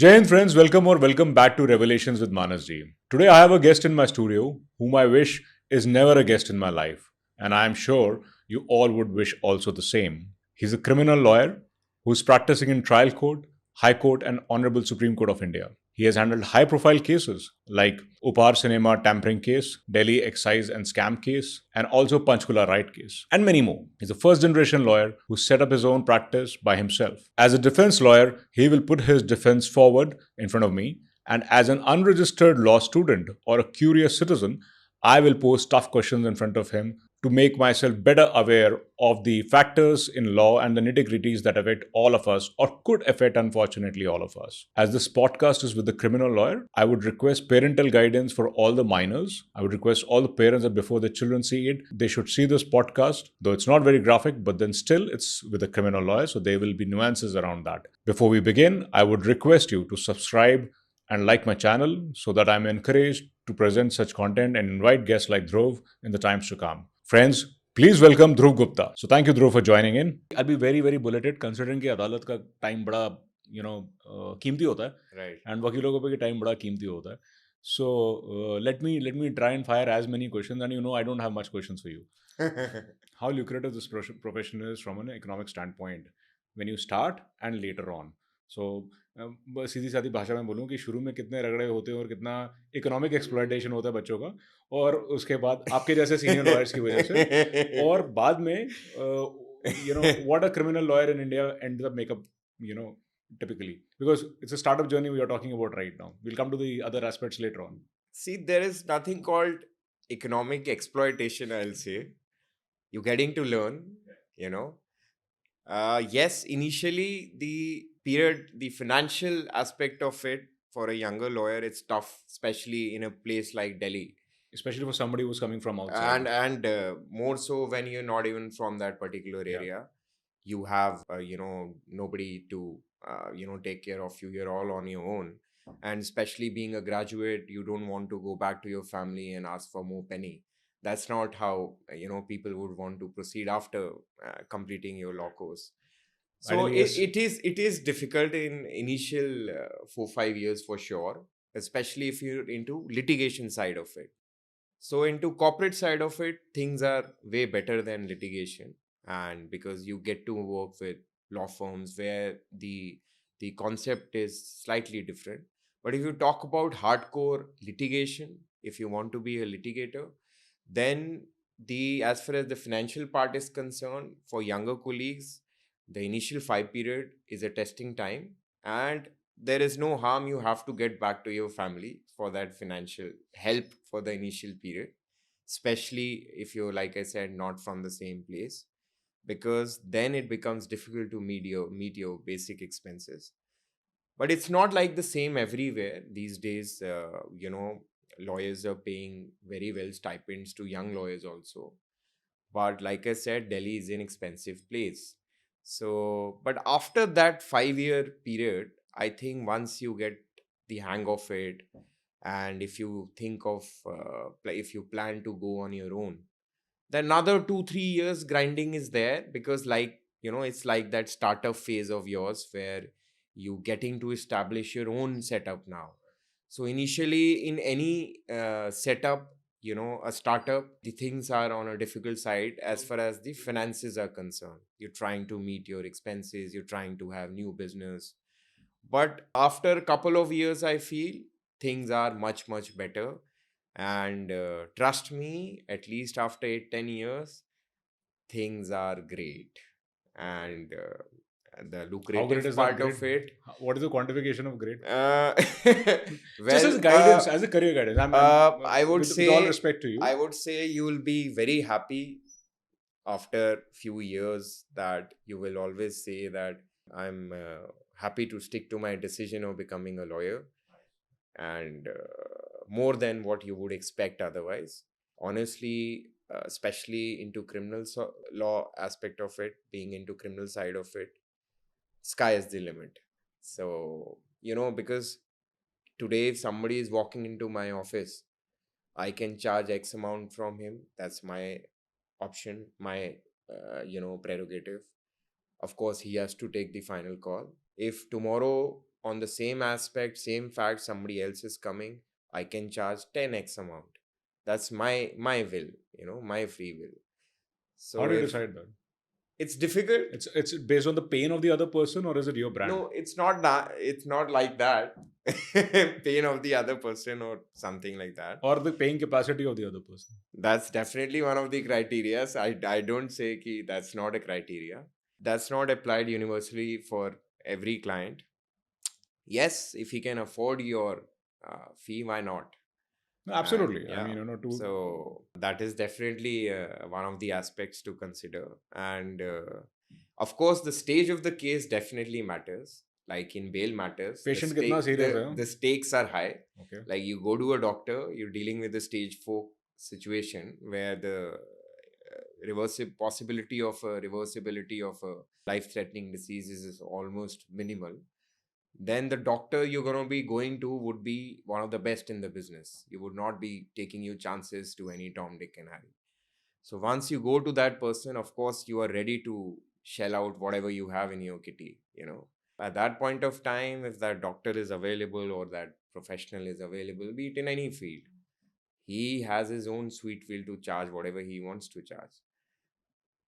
Jai Hind friends, welcome back to Revelations with Manasji. Today I have a guest in my studio whom I wish is never a guest in my life, and I am sure you all would wish also the same. He's a criminal lawyer who's practicing in trial court, high court and honorable Supreme Court of India. He has handled high profile cases like Upar Cinema tampering case, Delhi excise and scam case, and also Panchkula riot case, and many more. He's a first generation lawyer who set up his own practice by himself. As a defense lawyer, he will put his defense forward in front of me, and as an unregistered law student or a curious citizen, I will pose tough questions in front of him to make myself better aware of the factors in law and the nitty gritties that affect all of us or could affect, unfortunately, all of us. As this podcast is with the criminal lawyer, I would request parental guidance for all the minors. I would request all the parents that before their children see it, they should see this podcast, though it's not very graphic, but then still it's with a criminal lawyer, so there will be nuances around that. Before we begin, I would request you to subscribe and like my channel so that I'm encouraged to present such content and invite guests like Dhruv in the times to come. Friends, please welcome Dhruv Gupta. So thank you, Dhruv, for joining in. I'll be very, very bulleted considering कि अदालत का time बड़ा कीमती होता है Right. And वकीलों को भी टाइम बड़ा कीमती होता है. So let me try and fire as many questions, and I don't have much questions for you. How lucrative this profession is from an economic standpoint when you start and later on. So बस सीधी सादी भाषा में बोलूँ कि शुरू में कितने रगड़े होते हैं और कितना इकोनॉमिक एक्सप्लॉयटेशन होता है बच्चों का, और उसके बाद आपके जैसे सीनियर लॉयर्स की वजह से, और बाद में what a criminal lawyer in India and up makeup typically, because it's a startup journey we are talking about right now. We'll come to the other aspects later on. See, there is nothing called economic exploitation, I'll say. You're getting to learn, you know. Yes, initially the financial aspect of it for a younger lawyer, it's tough, especially in a place like Delhi. Especially for somebody who's coming from outside. And more so when you're not even from that particular Yeah. area. You have, nobody to, take care of you. You're all on your own. And especially being a graduate, you don't want to go back to your family and ask for more penny. That's not how, people would want to proceed after completing your law course. So Ideally, yes. it is difficult in initial 4-5 years for sure, especially if you're into litigation side of it. So into corporate side of it, things are way better than litigation, and because you get to work with law firms where the concept is slightly different. But if you talk about hardcore litigation, if you want to be a litigator, then the as far as the financial part is concerned, for younger colleagues, the initial 5 period is a testing time, and there is no harm. You have to get back to your family for that financial help for the initial period, especially if you're, like I said, not from the same place, because then it becomes difficult to meet your basic expenses. But it's not like the same everywhere these days. Lawyers are paying very well stipends to young lawyers also. But like I said, Delhi is an expensive place. So, but after that 5 year period, I think once you get the hang of it, and if you think of, if you plan to go on your own, then another 2-3 years grinding is there, because, like, it's like that startup phase of yours where you getting to establish your own setup now. So initially in any setup, a startup, the things are on a difficult side as far as the finances are concerned. You're trying to meet your expenses, you're trying to have new business. But after a couple of years, I feel things are much, much better. And trust me, at least after 8-10 years, things are great. And the How great lucrative is that part great? of it, What is the quantification of great? Just as well, guidance, as a career guidance. I would With all say, respect to you. you will be very happy after few years, that you will always say that I'm happy to stick to my decision of becoming a lawyer, and more than what you would expect otherwise. Honestly, especially into law aspect of it, being into criminal side of it, sky is the limit. So, because today if somebody is walking into my office, I can charge X amount from him. That's my option, my prerogative. Of course, he has to take the final call. If tomorrow on the same aspect, same fact, somebody else is coming, I can charge 10x amount. That's my will, my free will. How So do you if decide that? it's difficult, It's based on the pain of the other person, or is it your brand? no, it's not that. It's not like that. Pain of the other person or something like that. Or the paying capacity of the other person? That's definitely one of the criterias. I don't say ki that's not a criteria. That's not applied universally for every client. Yes, if he can afford your fee, why not? No, And absolutely. I yeah, mean, so that is definitely one of the aspects to consider. And of course, the stage of the case definitely matters. Like in bail matters, patient कितना serious है? the stakes are high. Okay. Like you go to a doctor, you're dealing with a stage 4 situation where the possibility of a reversibility of a life-threatening disease is almost minimal. Then the doctor you're going to be going to would be one of the best in the business. You would not be taking your chances to any Tom, Dick, and Harry. So once you go to that person, of course, you are ready to shell out whatever you have in your kitty. At that point of time, if that doctor is available or that professional is available, be it in any field, he has his own sweet will to charge whatever he wants to charge.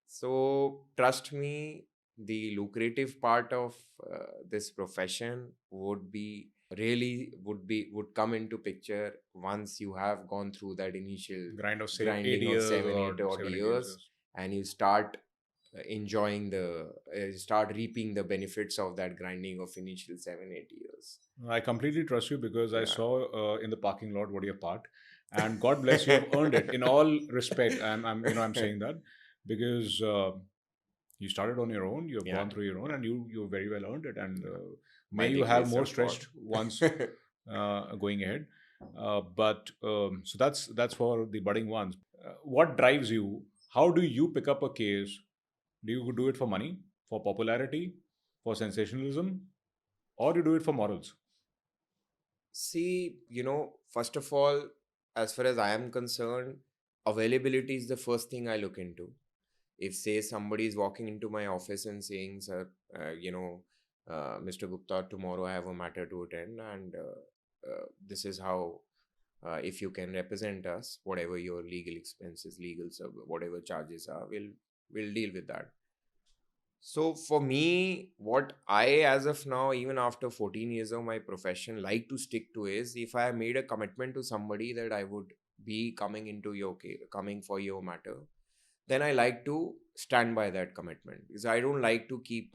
So trust me, the lucrative part of this profession would come into picture once you have gone through that initial Grind of say 8 grinding of years 7 or 8 odd 7 8 years, years. and you start enjoying start reaping the benefits of that grinding of initial 7 8 years. I completely trust you because I Yeah. saw in the parking lot what you parked, and God bless you have earned it in all respect. I'm saying that because you started on your own, you have Yeah, gone through your own, yeah. and you very well earned it. And may By the you have grace more of God. stretched ones going ahead. But so that's for the budding ones. What drives you? How do you pick up a case? Do you do it for money, for popularity, for sensationalism, or you do it for morals? See, first of all, as far as I am concerned, availability is the first thing I look into. If, say, somebody is walking into my office and saying, "Sir, Mr. Gupta, tomorrow I have a matter to attend, and this is how, if you can represent us, whatever your legal expenses, whatever charges are, we'll deal with that." So for me, what I, as of now, even after 14 years of my profession, like to stick to is, if I made a commitment to somebody that I would be coming for your matter, then I like to stand by that commitment, because I don't like to keep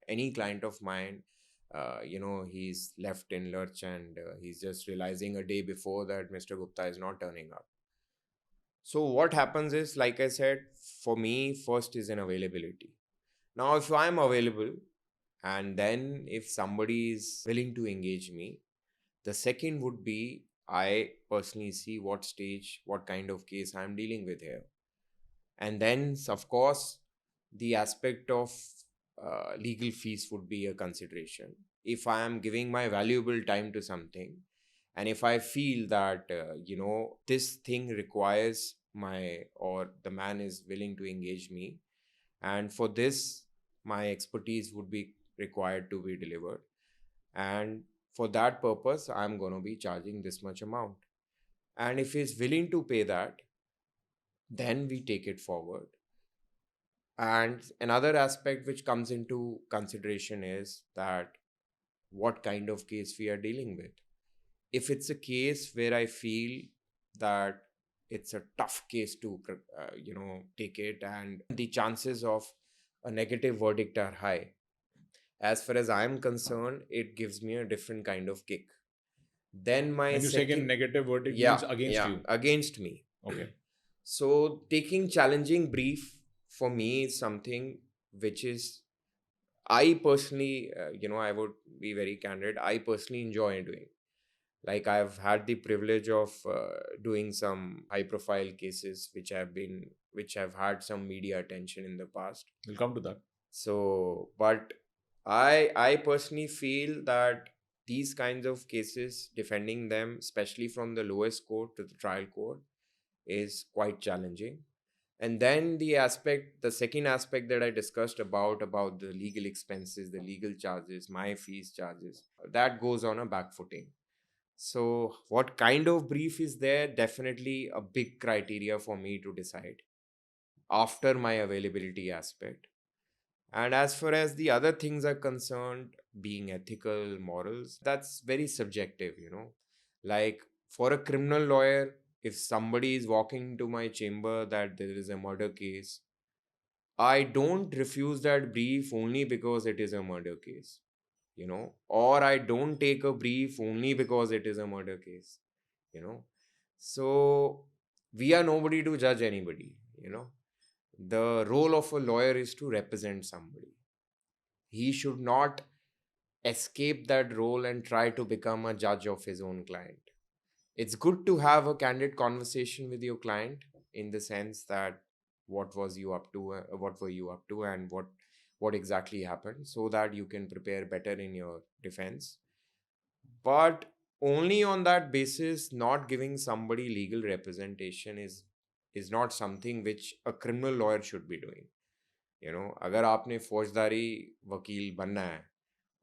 any client of mine, he's left in lurch, and he's just realizing a day before that Mr. Gupta is not turning up. So what happens is, like I said, for me, first is an availability. Now, if I'm available, and then if somebody is willing to engage me, the second would be, I personally see what kind of case I'm dealing with here. And then, of course, the aspect of legal fees would be a consideration. If I am giving my valuable time to something, and if I feel that, this thing requires or the man is willing to engage me, and for this, my expertise would be required to be delivered. And for that purpose, I'm going to be charging this much amount. And if he's willing to pay that, then we take it forward. And another aspect which comes into consideration is that what kind of case we are dealing with. If it's a case where I feel that it's a tough case to, take it, and the chances of a negative verdict are high, as far as I'm concerned, it gives me a different kind of kick. Then my When you say again second, negative verdict yeah, means against you. against me. Okay. So taking challenging brief for me is something which is, I personally, I would be very candid. I personally enjoy doing. Like, I've had the privilege of doing some high profile cases which have had some media attention in the past. We'll come to that. So, but I personally feel that these kinds of cases, defending them, especially from the lowest court to the trial court, is quite challenging. And then the second aspect that I discussed about the legal expenses, the legal charges, my fees charges, that goes on a back footing. So what kind of brief is there? Definitely a big criteria for me to decide after my availability aspect. And as far as the other things are concerned, being ethical, morals, that's very subjective, you know. Like for a criminal lawyer, if somebody is walking into my chamber that there is a murder case, I don't refuse that brief only because it is a murder case, you know, or I don't take a brief only because it is a murder case, you know. So we are nobody to judge anybody, you know. The role of a lawyer is to represent somebody. He should not escape that role and try to become a judge of his own client. It's good to have a candid conversation with your client in the sense that what was you up to, what were you up to, and what exactly happened, so that you can prepare better in your defense. But only on that basis, not giving somebody legal representation is not something which a criminal lawyer should be doing. You know, अगर आपने फौजदारी वकील बनना है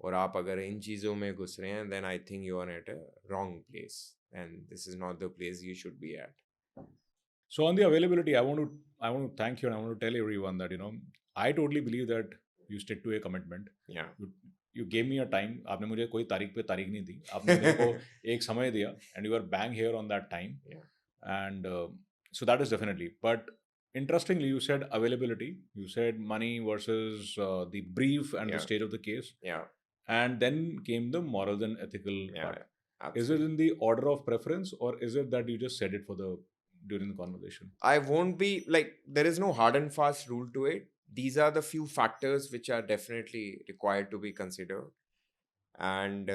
और आप अगर इन चीज़ों में घुस रहे हैं, then I think you are at a wrong place and this is not the place you should be at. So on the availability, I want to thank you and I want to tell everyone that I totally believe that you stick to a commitment. Yeah. You gave me a time. आपने मुझे कोई तारीख पे तारीख नहीं दी. आपने मेरे को एक समय दिया and you were bang here on that time. Yeah. And so that is definitely. But interestingly, you said availability. You said money versus the brief and the Yeah. stage of the case. Yeah. And then came the morals and ethical Yeah. part. Is it Absolutely. in the order of preference or is it that you just said it during the conversation? I won't be like, there is no hard and fast rule to it. These are the few factors which are definitely required to be considered. And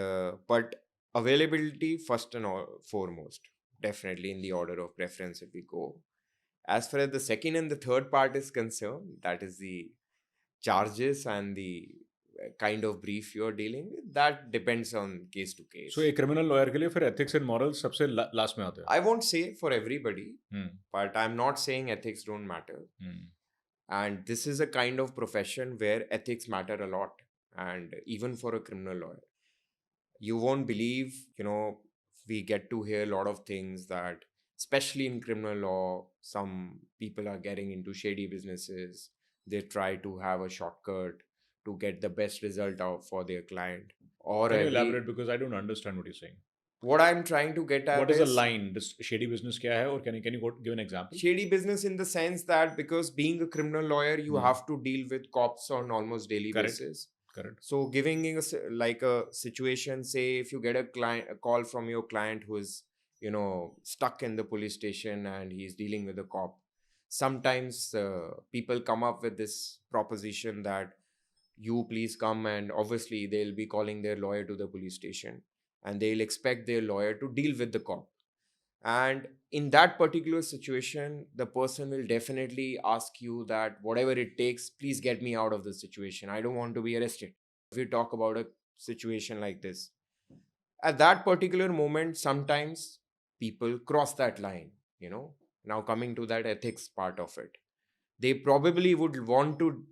but availability first and foremost, definitely in the order of preference if we go. As far as the second and the third part is concerned, that is the charges and the kind of brief you're dealing with, that depends on case to case. So a criminal lawyer के लिए फिर ethics and morals सबसे last में आते हैं. I won't say for everybody, Hmm. but I'm not saying ethics don't matter. Hmm. And this is a kind of profession where ethics matter a lot. And even for a criminal lawyer, you won't believe, you know, we get to hear a lot of things that, especially in criminal law, some people are getting into shady businesses. They try to have a shortcut to get the best result out for their client. Or Can you every, elaborate because I don't understand what you're saying. what I'm trying to get at What is the line? This shady business क्या है? Or can you give an example? shady business in the sense that because being a criminal lawyer, you Hmm. have to deal with cops on almost daily Correct. basis. Correct. So giving you like a situation, say if you get a call from your client who is, you know, stuck in the police station and he's dealing with a cop, sometimes people come up with this proposition that you please come, and obviously they'll be calling their lawyer to the police station and they'll expect their lawyer to deal with the cop. And in that particular situation, the person will definitely ask you that whatever it takes, please get me out of the situation. I don't want to be arrested. If you talk about a situation like this, at that particular moment, sometimes people cross that line, you know. Now, coming to that ethics part of it, they probably would want to,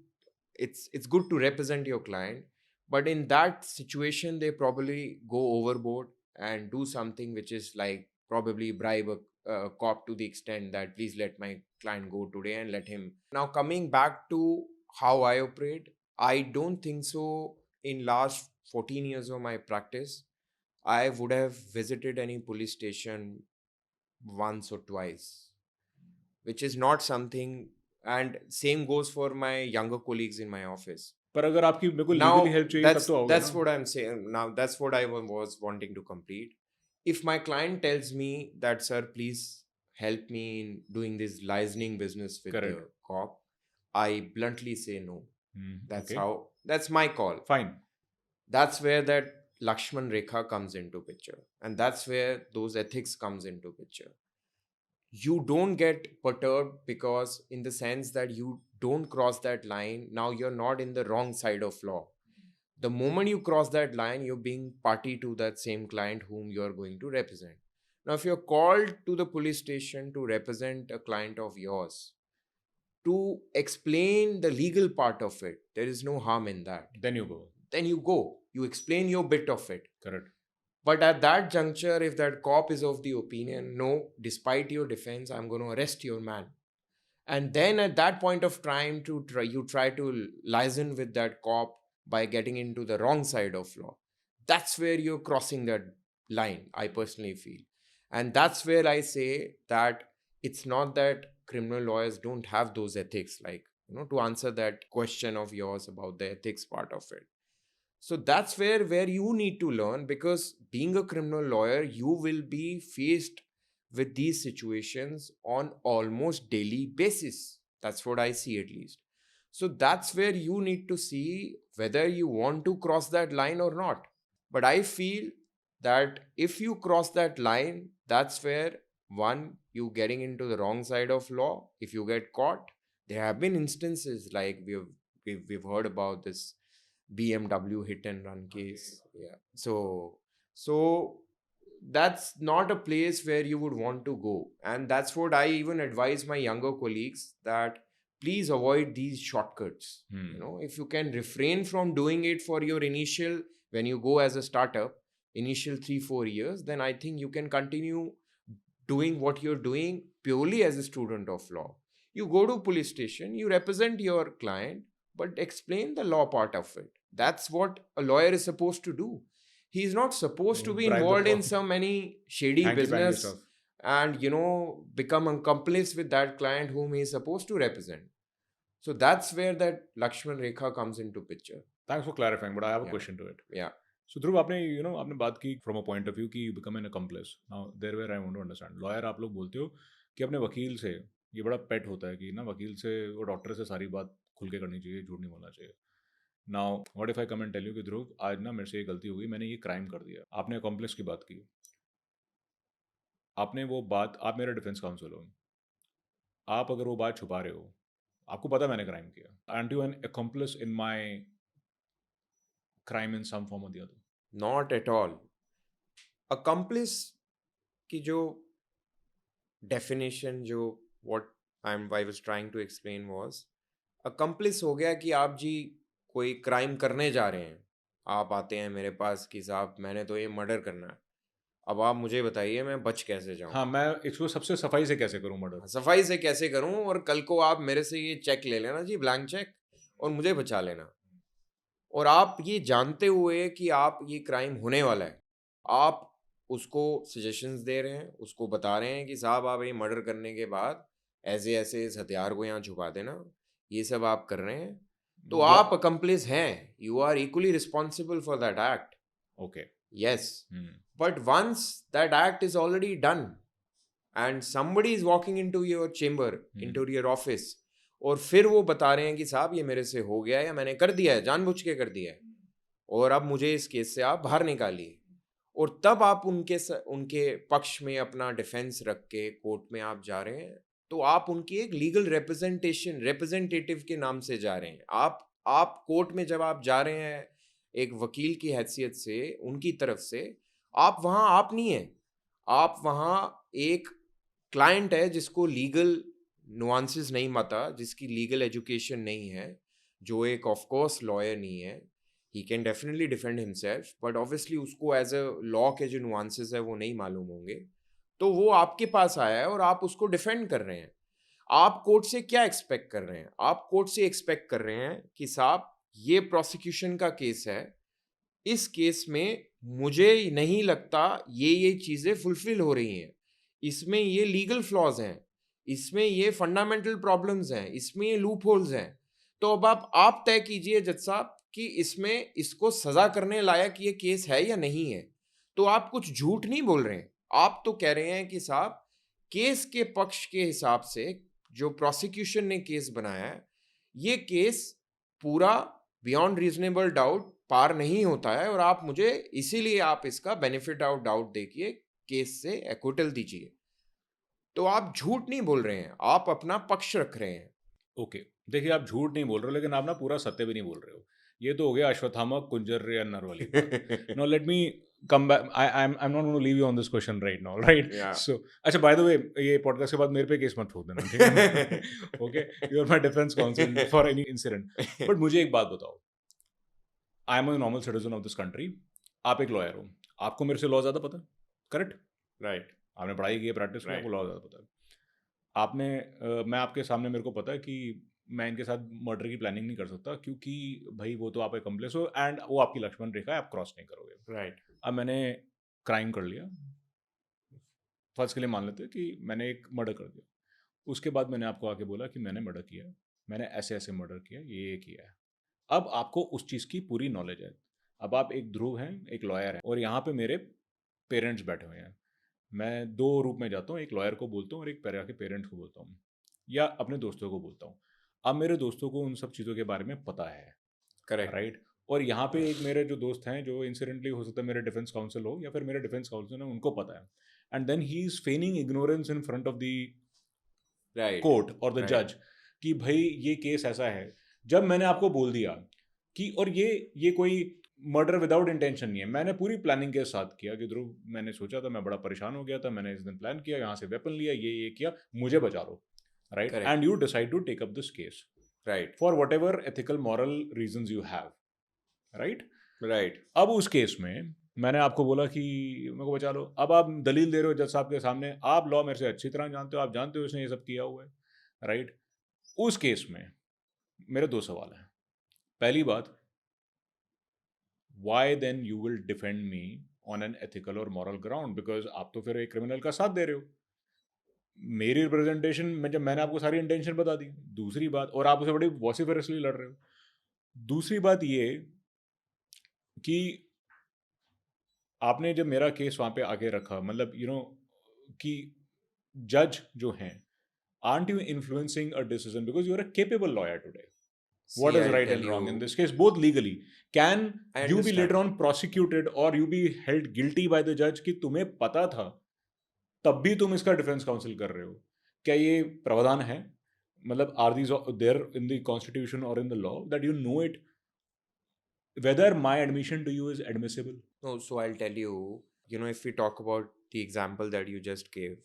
it's good to represent your client, but in that situation, they probably go overboard and do something which is like probably bribe a cop to the extent that please let my client go today and let him. Now, coming back to how I operate, I don't think so. In last 14 years of my practice, I would have visited any police station once or twice, which is not something. And same goes for my younger colleagues in my office. पर अगर आपकी मेरे को Now legally help चाहिए तब that's तो होगा that's ना. what I'm saying. Now that's what I was wanting to complete. If my client tells me that, sir, please help me in doing this licensing business with Correct. the cop, I bluntly say no. Hmm. That's Okay. that's my call. Fine. That's where that Lakshman Rekha comes into picture, and that's where those ethics comes into picture. You don't get perturbed because in the sense that you don't cross that line. Now you're not in the wrong side of law. The moment you cross that line, you're being party to that same client whom you're going to represent. Now if you're called to the police station to represent a client of yours, to explain the legal part of it. There is no harm in that. Then you go. Then you go, you explain your bit of it. Correct. But at that juncture, if that cop is of the opinion, no, despite your defense, I'm going to arrest your man. And then at that point of time, you try to liaison with that cop by getting into the wrong side of law. That's where you're crossing that line, I personally feel. And that's where I say that it's not that criminal lawyers don't have those ethics, like, to answer that question of yours about the ethics part of it. So that's where you need to learn, because being a criminal lawyer, you will be faced with these situations on almost daily basis. That's what I see, at least. So that's where you need to see whether you want to cross that line or not. But I feel that if you cross that line, that's where, one, you getting into the wrong side of law. If you get caught, there have been instances like we've heard about this BMW hit and run case. Yeah. So that's not a place where you would want to go. And that's what I even advise my younger colleagues, that please avoid these shortcuts. If you can refrain from doing it for your initial, when you go as a startup, initial 3-4 years, then I think you can continue doing what you're doing purely as a student of law. You go to police station, you represent your client, but explain the law part of it. That's what a lawyer is supposed to do. He's not supposed to be Bribe the involved in court. some any shady Hanky-panky business stuff. and become accomplice with that client whom he is supposed to represent. So that's where that Lakshman Rekha comes into picture. Thanks for clarifying, but I have a Yeah. question to it. Yeah. So Dhruv, आपने बात की from a point of view कि you become an accomplice. Now there where I want to understand. Lawyer आप लोग बोलते हो कि अपने वकील से, ये बड़ा पेट होता है कि ना वकील से वो डॉक्टर से सारी बात खुल के करनी चाहिए, झूठ नहीं बोलना चाहिए. Now what if I come and tell you कि ध्रुव आज ना मेरे से ये गलती हो गई, मैंने ये क्राइम कर दिया. आपने accomplice की बात की. आपने वो बात, आप मेरा डिफेंस काउंसिल हो. आप अगर वो बात छुपा रहे हो, आपको पता मैंने क्राइम किया. Aren't you an accomplice in my crime in some form or the other? Not at all. Accomplice की जो definition, जो what I was trying to explain was, accomplice हो गया कि आप जी कोई क्राइम करने जा रहे हैं, आप आते हैं मेरे पास कि साहब मैंने तो ये मर्डर करना है, अब आप मुझे बताइए मैं बच कैसे जाऊं. हाँ, मैं इसको सबसे सफाई से कैसे करूं मर्डर. सफाई से कैसे करूं, और कल को आप मेरे से ये चेक ले लेना जी, ब्लैंक चेक, और मुझे बचा लेना. और आप ये जानते हुए कि आप ये क्राइम होने वाला है, आप उसको सजेशंस दे रहे हैं, उसको बता रहे हैं कि साहब आप ये मर्डर करने के बाद ऐसे ऐसे इस हथियार को यहाँ छुपा देना, ये सब आप कर रहे हैं, तो आप अकम्प्लिस हैं. You are equally responsible for that act. Okay. Yes. But once that act is already done and somebody is walking into your chamber, into your office, और फिर वो बता रहे हैं कि साहब ये मेरे से हो गया है या मैंने कर दिया है, जानबूझ के कर दिया है, और अब मुझे इस केस से आप बाहर निकालिए, और तब आप उनके पक्ष में अपना डिफेंस रख के कोर्ट में आप जा रहे हैं, तो आप उनकी एक लीगल रिप्रेजेंटेटिव के नाम से जा रहे हैं. आप कोर्ट में जब आप जा रहे हैं एक वकील की हैसियत से, उनकी तरफ से, आप वहाँ आप नहीं हैं, आप वहाँ एक क्लाइंट है जिसको लीगल नुआंसेस नहीं पता, जिसकी लीगल एजुकेशन नहीं है, जो एक ऑफ कोर्स लॉयर नहीं है. He can definitely defend himself, but obviously उसको एज अ लॉ के जो नुआंसेस है वो नहीं मालूम होंगे, तो वो आपके पास आया है और आप उसको डिफेंड कर रहे हैं. आप कोर्ट से क्या एक्सपेक्ट कर रहे हैं? आप कोर्ट से एक्सपेक्ट कर रहे हैं कि साहब ये प्रोसिक्यूशन का केस है, इस केस में मुझे नहीं लगता ये चीज़ें फुलफिल हो रही हैं, इसमें ये लीगल फ्लॉज हैं, इसमें ये फंडामेंटल प्रॉब्लम्स हैं, इसमें ये लूप होल्स हैं, तो अब आप तय कीजिए जज साहब कि इसमें इसको सज़ा करने लायक ये केस है या नहीं है. तो आप कुछ झूठ नहीं बोल रहे हैं, आप तो कह रहे हैं कि साहब केस के पक्ष के हिसाब से जो प्रोसिक्यूशन ने केस बनाया है, ये केस पूरा बियॉन्ड रीजनेबल डाउट पार नहीं होता है, और आप मुझे इसीलिए आप इसका बेनिफिट ऑफ डाउट देखिए, केस से एक्विटल दीजिए. तो आप झूठ नहीं बोल रहे हैं, आप अपना पक्ष रख रहे हैं. ओके. देखिए, आप झूठ नहीं बोल रहे हो, लेकिन आप ना पूरा सत्य भी नहीं बोल रहे हो. ये तो हो गया अश्वत्थामा कुंजर अन्नर वाली. No, let me come back. I'm not going to leave you on this question right now, right? Yeah. So, अच्छा, by the way, ये podcast के बाद मेरे पे केस मत ठोक देना, ठीक है? Okay, you are my defense counsel for any incident. But मुझे एक बात बताओ, I am a normal citizen of this country. आप एक लॉयर हो, आपको मेरे से लॉ ज़्यादा पता है, करेक्ट? Right. आपने पढ़ाई की है, प्रैक्टिस की, Right. आपको लॉ ज़्यादा पता है. आपने मैं आपके सामने, मेरे को पता है कि मैं इनके साथ मर्डर की प्लानिंग नहीं कर सकता, क्योंकि भाई वो तो आप अकम्प्लिस हो एंड वो आपकी लक्ष्मण रेखा है, आप क्रॉस नहीं करोगे. Right. अब मैंने क्राइम कर लिया, फर्स्ट के लिए मान लेते हैं कि मैंने एक मर्डर कर दिया. उसके बाद मैंने आपको आके बोला कि मैंने मर्डर किया है, मैंने ऐसे ऐसे मर्डर किया, ये किया है. अब आपको उस चीज़ की पूरी नॉलेज है. अब आप एक ध्रुव हैं, एक लॉयर हैं, और यहाँ पे मेरे पेरेंट्स बैठे हुए हैं. मैं दो रूप में जाता हूँ, एक लॉयर को बोलता हूँ और एक के पेरेंट्स को बोलता हूँ, या अपने दोस्तों को बोलता हूँ. अब मेरे दोस्तों को उन सब चीज़ों के बारे में पता है, Correct. राइट? और यहाँ पे एक मेरे जो दोस्त हैं, जो इंसिडेंटली हो सकता है मेरे डिफेंस काउंसिल हो या फिर मेरे डिफेंस काउंसिल है, उनको पता है. And then he is feigning ignorance in front of the Right. Court और द Right. जज कि भाई ये केस ऐसा है. जब मैंने आपको बोल दिया कि, और ये कोई मर्डर विदाउट इंटेंशन नहीं है, मैंने पूरी प्लानिंग के साथ किया कि ध्रुव, मैंने सोचा था, मैं बड़ा परेशान हो गया था, मैंने इस दिन प्लान किया, यहाँ से वेपन लिया, ये किया, मुझे बचा लो, right? Correct. And you decide to take up this case Right. For whatever ethical moral reasons you have, right? Right. अब उस केस में मैंने आपको बोला कि मेरे को बचा लो. अब आप दलील दे रहे हो जज साहब के सामने, आप लॉ मेरे से अच्छी तरह जानते हो, आप जानते हो इसने ये सब किया हुआ है, राइट? उस केस में मेरे दो सवाल हैं. पहली बात, why then you will defend me on an ethical or moral ground? Because आप तो फिर एक क्रिमिनल का साथ दे रहे हो. मेरी रिप्रेजेंटेशन में जब मैंने आपको सारी इंटेंशन बता दी. दूसरी बात, और आप उसे बड़ी वॉसिफरसली लड़ रहे हो. दूसरी बात ये कि आपने जब मेरा केस वहाँ पे आके रखा, मतलब कि जज जो हैं, aren't you influencing a decision because you're a capable lawyer today? What See, is I'll right tell and wrong in you. this case, both legally? Can I you be later understand. on prosecuted or you be held guilty by the judge कि तुम्हें पता था, तब भी तुम इसका defence council कर रहे हो? क्या ये प्रावधान है? मतलब are these there in the constitution or in the law that you know it, whether my admission to you is admissible? No, so I'll tell you, if we talk about the example that you just gave,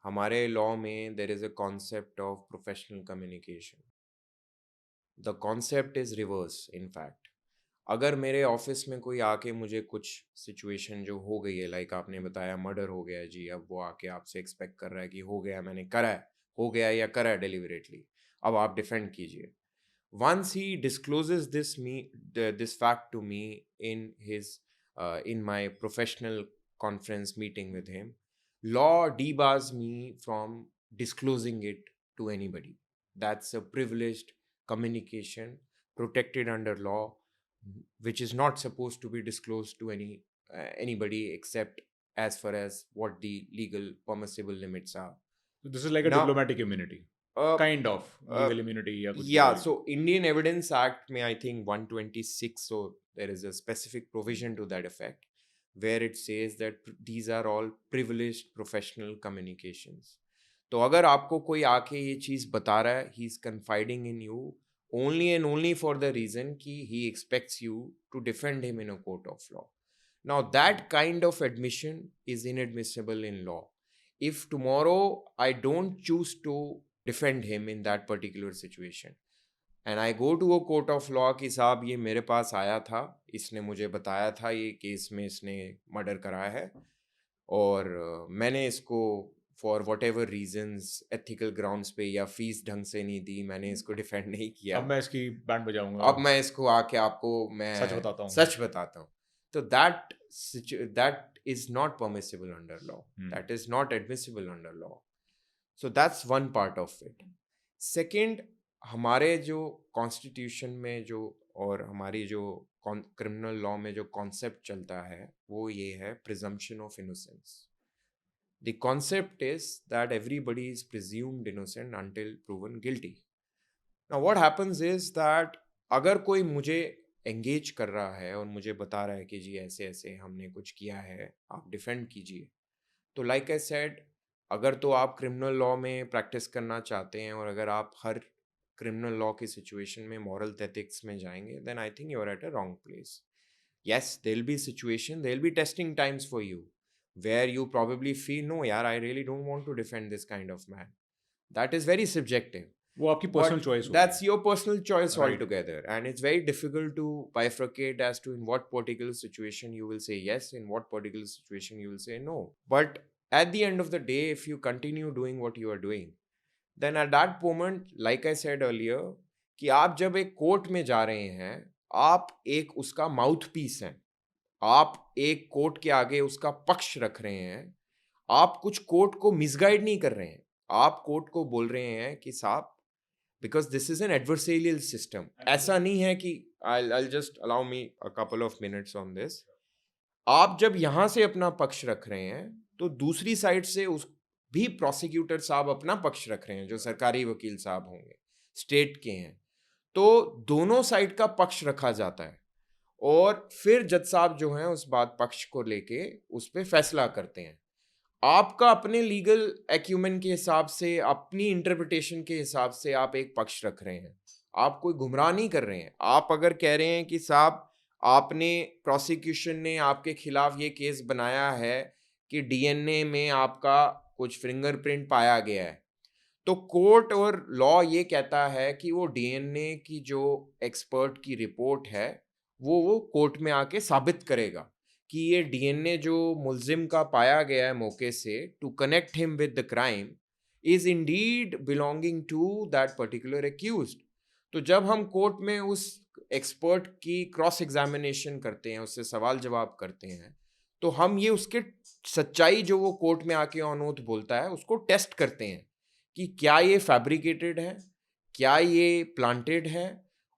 हमारे law में there is a concept of professional communication. The concept is reverse, in fact. अगर मेरे office में कोई आके मुझे कुछ situation जो हो गई है, लाइक आपने बताया मर्डर हो गया जी, अब वो आके आपसे एक्सपेक्ट कर रहा है कि हो गया, मैंने करा है, हो गया या करा है डेलिबरेटली, अब आप डिफेंड कीजिए. Once he discloses this fact to me in my professional conference meeting with him, law debars me from disclosing it to anybody. That's a privileged communication protected under law, which is not supposed to be disclosed to anybody except as far as what the legal permissible limits are. So this is like a Now, diplomatic immunity, kind of legal immunity या कुछ yeah, भी. so Indian Evidence Act may, I think, 126, so there is a specific provision to that effect where it says that these are all privileged professional communications. तो अगर आपको कोई आके ये चीज़ बता रहा है, he is confiding in you only and only for the reason कि he expects you to defend him in a court of law. Now that kind of admission is inadmissible in law. If tomorrow I don't choose to defend him in that particular situation and I go to a court of law कि साहब ये मेरे पास आया था, इसने मुझे बताया था ये केस में इसने मर्डर कराया है, और मैंने इसको for whatever reasons ethical grounds पे या फीस ढंग से नहीं दी, मैंने इसको डिफेंड नहीं किया, अब मैं इसकी बैंड बजाऊंगा, अब मैं इसको आके आपको मैं सच बताता हूँ. तो that is not permissible under law. That is not admissible under law. So that's one part of it. Second, हमारे जो कॉन्स्टिट्यूशन में जो और हमारी जो क्रिमिनल लॉ में जो कॉन्सेप्ट चलता है वो ये है presumption of innocence. The concept is that everybody is presumed innocent until proven guilty. Now what happens is that अगर कोई मुझे एंगेज कर रहा है और मुझे बता रहा है कि जी ऐसे ऐसे हमने कुछ किया है, आप डिफेंड कीजिए, तो लाइक आई सेड, अगर तो आप क्रिमिनल लॉ में प्रैक्टिस करना चाहते हैं और अगर आप हर क्रिमिनल लॉ की सिचुएशन में मॉरल एथिक्स में जाएंगे, then I think you are at a wrong place. Yes, there'll be situation, there'll be testing times for you where you probably feel, no, yaar, I really don't want to defend this kind of man. That is very subjective. वो आपकी personal But choice that's होगी. your personal choice Right. altogether. And it's very difficult to bifurcate as to in what particular situation you will say yes, in what particular situation you will say no. But at the end of the day, if you continue doing what you are doing, then at that moment, like I said earlier, कि आप जब एक court में जा रहे हैं, आप एक उसका माउथ पीस हैं, आप एक कोर्ट के आगे उसका पक्ष रख रहे हैं, आप कुछ कोर्ट को मिसगाइड नहीं कर रहे हैं, आप कोर्ट को बोल रहे हैं कि साहब, because this is an adversarial system. ऐसा नहीं है कि I just allow me a couple of minutes on this. आप जब यहां से अपना पक्ष रख रहे हैं तो दूसरी साइड से उस भी प्रोसिक्यूटर साहब अपना पक्ष रख रहे हैं, जो सरकारी वकील साहब होंगे, स्टेट के हैं. तो दोनों साइड का पक्ष रखा जाता है और फिर जज साहब जो हैं उस बात पक्ष को लेके उस पर फैसला करते हैं. आपका अपने लीगल एक्यूमेन के हिसाब से, अपनी इंटरप्रिटेशन के हिसाब से आप एक पक्ष रख रहे हैं, आप कोई गुमराह नहीं कर रहे हैं. आप अगर कह रहे हैं कि साहब, आपने, प्रोसिक्यूशन ने आपके खिलाफ ये केस बनाया है कि डीएनए में आपका कुछ फिंगरप्रिंट पाया गया है, तो कोर्ट और लॉ ये कहता है कि वो डीएनए की जो एक्सपर्ट की रिपोर्ट है वो कोर्ट में आके साबित करेगा कि ये डीएनए जो मुल्जिम का पाया गया है मौके से, to connect him with the crime, is indeed belonging to that particular accused. तो जब हम कोर्ट में उस एक्सपर्ट की क्रॉस एग्जामिनेशन करते हैं, उससे सवाल जवाब करते हैं, तो हम ये उसके सच्चाई जो वो कोर्ट में आके ऑन ओथ बोलता है उसको टेस्ट करते हैं कि क्या ये फैब्रिकेटेड है, क्या ये प्लांटेड है.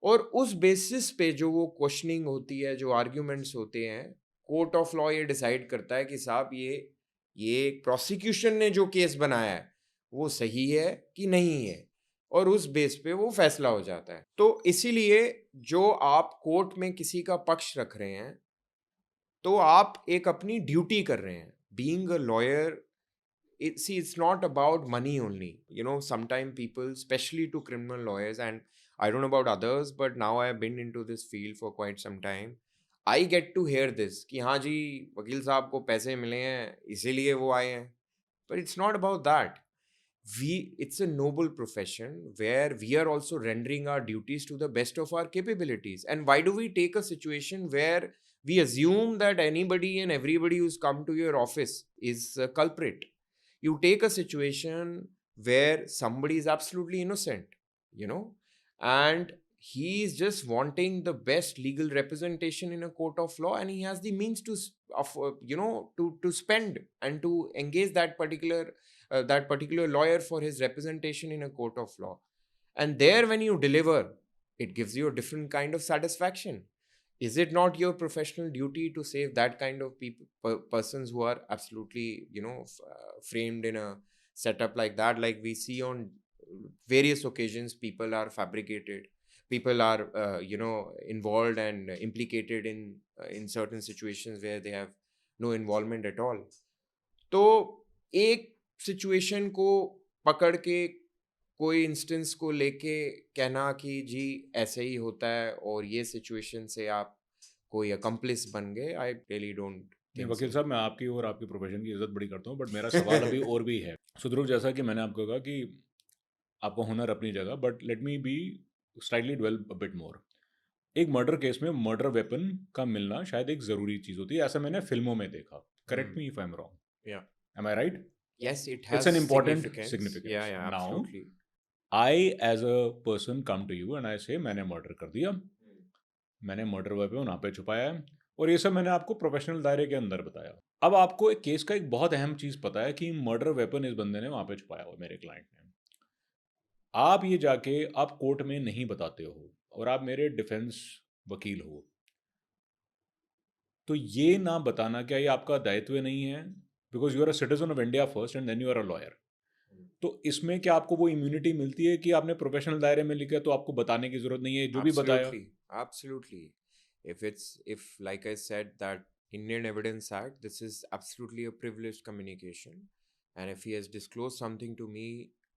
और उस बेसिस पे जो वो क्वेश्चनिंग होती है, जो आर्ग्यूमेंट्स होते हैं, कोर्ट ऑफ लॉ ये डिसाइड करता है कि साहब ये प्रोसिक्यूशन ने जो केस बनाया है वो सही है कि नहीं है, और उस बेस पे वो फैसला हो जाता है. तो इसीलिए जो आप कोर्ट में किसी का पक्ष रख रहे हैं, तो आप एक अपनी ड्यूटी कर रहे हैं. Being a lawyer, it's not about money only. You know, sometimes people, especially to criminal lawyers, and I don't know about others, but now I have been into this field for quite some time, I get to hear this कि हाँ जी, वकील साहब को पैसे मिले हैं इसीलिए वो आए हैं. But it's not about that. It's a noble profession where we are also rendering our duties to the best of our capabilities. And why do we take a situation where we assume that anybody and everybody who's come to your office is a culprit? You take a situation where somebody is absolutely innocent, you know, and he is just wanting the best legal representation in a court of law, and he has the means to to spend and to engage that particular lawyer for his representation in a court of law. And there, when you deliver, it gives you a different kind of satisfaction. Is it not your professional duty to save that kind of people, persons who are absolutely, framed in a setup like that? Like we see on various occasions, people are fabricated, people are, involved and implicated in certain situations where they have no involvement at all. तो एक situation को पकड़ के, कोई instance को लेके कहना कि जी ऐसे ही होता है और ये सिचुएशन से आप कोई अकम्प्लिस बन गए, आई रियली डोंट नहीं थिंक वकील सो. साहब, मैं आपकी और आपकी प्रोफेशन की इज्जत बड़ी करता हूँ, बट मेरा सवाल अभी और भी है. सो ध्रुव, जैसा कि मैंने आपको कहा कि आपका हुनर अपनी जगह, but let me be slightly develop a bit more. एक मर्डर केस में मर्डर वेपन का मिलना शायद एक ज़रूरी चीज़ होती है, ऐसा मैंने फिल्मों में देखा. Correct me if I am wrong. या am I right? Yes, it It's has an important significance. या significance. Now, absolutely. I as a person come to you and I say मैंने मर्डर कर दिया, मैंने मर्डर वेपन वहाँ पे छुपाया है, और ये सब मैंने आपको प्रोफेशनल दायरे के अंदर बताया. अब आपको एक केस का एक बहुत अहम चीज़ पता है कि मर्डर वेपन इस बंदे ने वहाँ पे छुपाया हुआ, मेरे क्लाइंट ने. आप ये जाके आप कोर्ट में नहीं बताते हो और आप मेरे डिफेंस वकील हो, तो ये ना बताना क्या ये आपका दायित्व नहीं है? Because you are a citizen of India first and then you are a lawyer. तो इसमें क्या आपको वो इम्यूनिटी मिलती है कि आपने प्रोफेशनल दायरे में लिखा है तो आपको बताने की जरूरत नहीं है, जो भी बताया? Absolutely. If like I said that Indian Evidence Act, this is absolutely a privileged communication, and if he has disclosed something to me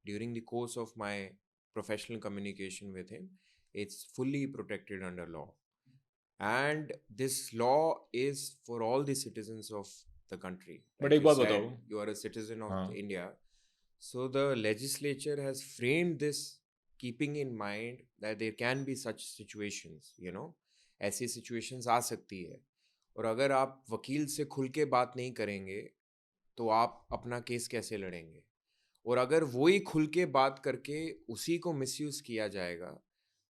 during the course of my professional communication with him, it's fully protected under law. and this law is for all the citizens of the country. But Like एक you बात said, बताओ. you are a citizen of हाँ. India. So the legislature has framed this keeping in mind that there can be such situations, ऐसी situations आ सकती है. और अगर आप वकील से खुल के बात नहीं करेंगे तो आप अपना केस कैसे लड़ेंगे. और अगर वही खुल के बात करके उसी को मिसयूज किया जाएगा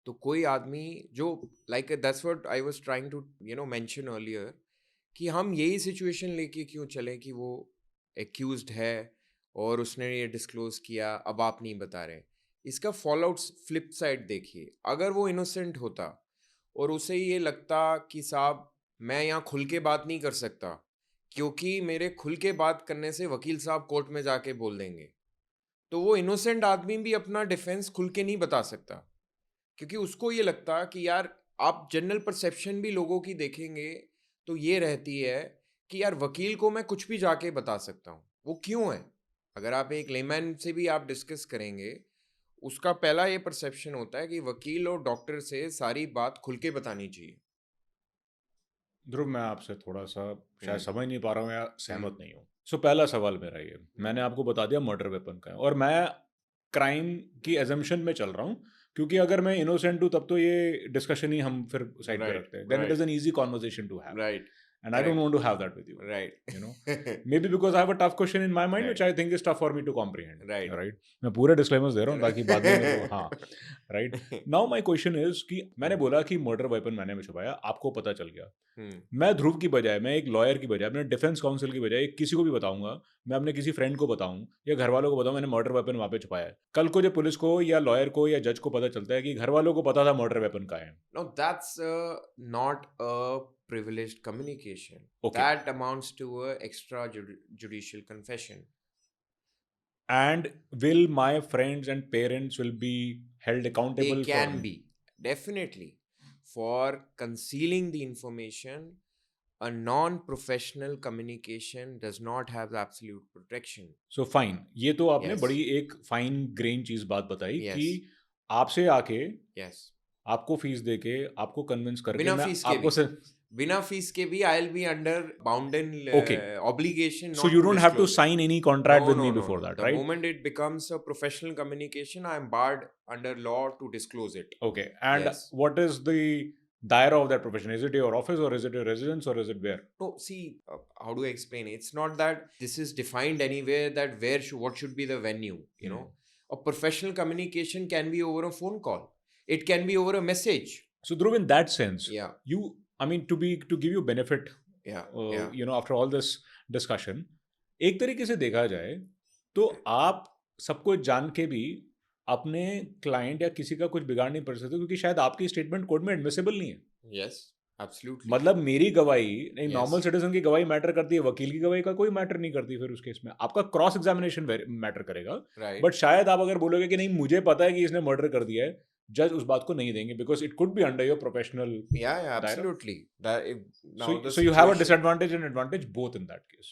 तो कोई आदमी जो like that's what I was trying to mention earlier कि हम यही सिचुएशन लेके क्यों चलें कि वो एक्यूज्ड है और उसने ये डिस्क्लोज किया, अब आप नहीं बता रहे. इसका फॉल आउट फ्लिप साइड देखिए. अगर वो इनोसेंट होता और उसे ये लगता कि साहब मैं यहाँ खुल के बात नहीं कर सकता क्योंकि मेरे खुल के बात करने से वकील साहब कोर्ट में जाके बोल देंगे, तो वो इनोसेंट आदमी भी अपना डिफेंस खुल के नहीं बता सकता क्योंकि उसको ये लगता कि यार, आप जनरल परसेप्शन भी लोगों की देखेंगे तो ये रहती है कि यार वकील को मैं कुछ भी जाके बता सकता हूँ. वो क्यों है? अगर आप एक लेमैन से भी आप डिस्कस करेंगे, उसका पहला ये परसेप्शन होता है कि वकील और डॉक्टर से सारी बात खुल के बतानी चाहिए. ध्रुव, मैं आपसे थोड़ा सा शायद हम्म. समझ नहीं पा रहा हूँ या सहमत हम्म. नहीं हूँ. सो पहला सवाल मेरा ये, मैंने आपको बता दिया मर्डर वेपन का है और मैं क्राइम की एजम्पशन में चल रहा हूँ, क्योंकि अगर मैं इनोसेंट हूँ तब तो ये डिस्कशन ही हम फिर साइड पे राइट. रखते हैं. Then it is right. An easy conversation to have, right. and I don't want to have that with you. Right. You know, maybe because I have a tough question in my mind, which right. I think is tough for me to comprehend. Right. Right? मैं पूरे disclaimers दे रहा हूँ ताकि बाद में मेरे को हाँ. Right? Now my question is कि मैंने बोला कि मर्डर वेपन मैंने छुपाया, आपको पता चल गया. मैं ध्रुव की बजाय, मैं एक लॉयर की बजाय, अपने डिफेंस काउंसिल की बजाय किसी को भी बताऊंगा, मैं अपने किसी फ्रेंड को बताऊं या घर वालों को बताऊं मैंने मर्डर वेपन वहां पे छुपाया है. कल को जो पुलिस को या लॉयर को या जज को पता चलता है कि घर वालों को पता था मर्डर वेपन का है. No, that's not a privileged communication. Okay. That amounts to a extrajudicial confession. And will my friends and parents will be held accountable They for can be, definitely. For concealing the information, a non-professional communication does not have absolute protection. So fine, ये तो आपने Yes. बड़ी एक fine grain चीज बात बताई Yes. कि आपसे आके Yes. आपको फीस देके आपको कन्विंस करके बिना मैं फीस के आपको भी. से बिना फीस के भी I'll be under bounden Okay. obligation so not you to don't have to disclose it. sign any contract No, with no, me no, before no. that, The right? moment it becomes a professional communication, I am barred under law to disclose it. Okay. And Yes. what is the daira of that profession? Is it your office or is it your residence or is it where? No, see, how do I explain? It's not that this is defined anywhere that what should be the venue, A professional communication can be over a phone call. It can be over a message. So Dhruv, in that sense, Yeah. I mean, to give you benefit, Yeah. Yeah. after all this discussion, एक तरीके से देखा जाए तो आप सब कुछ जान के भी अपने क्लाइंट या किसी का कुछ बिगाड़ नहीं पड़ सकते क्योंकि शायद आपकी स्टेटमेंट कोर्ट में एडमिसिबल नहीं है. Yes. Absolutely. मतलब मेरी गवाही नहीं, Yes. नॉर्मल सिटीजन की गवाही मैटर करती है, वकील की गवाही का कोई मैटर नहीं करती. फिर उस केस में आपका क्रॉस एग्जामिनेशन मैटर करेगा. Right. बट शायद आप अगर बोलोगे कि नहीं मुझे पता है कि इसने मर्डर कर दिया है, जज उस बात को नहीं देंगे because it could be under your professional. Yeah, absolutely. Now the So you have a situation- disadvantage and advantage both in that case.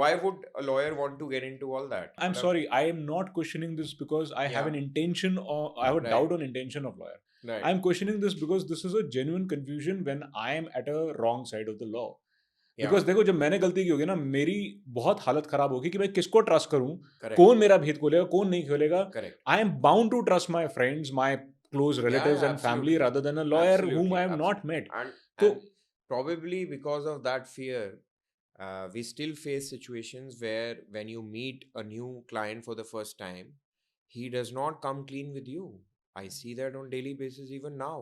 Why would a lawyer want to get into all that? I'm sorry, I am not questioning this because I have Yeah. an intention or I have a Right. doubt on intention of lawyer. Right. I'm questioning this because this is a genuine confusion when I am at a wrong side of the law. Yeah. Because देखो जब मैंने गलती की होगी ना, मेरी बहुत हालत खराब होगी कि मैं किसको ट्रस्ट करूं, Correct. कौन मेरा भेद खोलेगा, कौन नहीं खोलेगा. Correct. I am bound to trust my friends, my close relatives and family absolutely. rather than a lawyer whom Absolutely, I have not met. And, So- and probably because of that fear, we still face situations where when you meet a new client for the first time, he does not come clean with you. I see that on daily basis even now.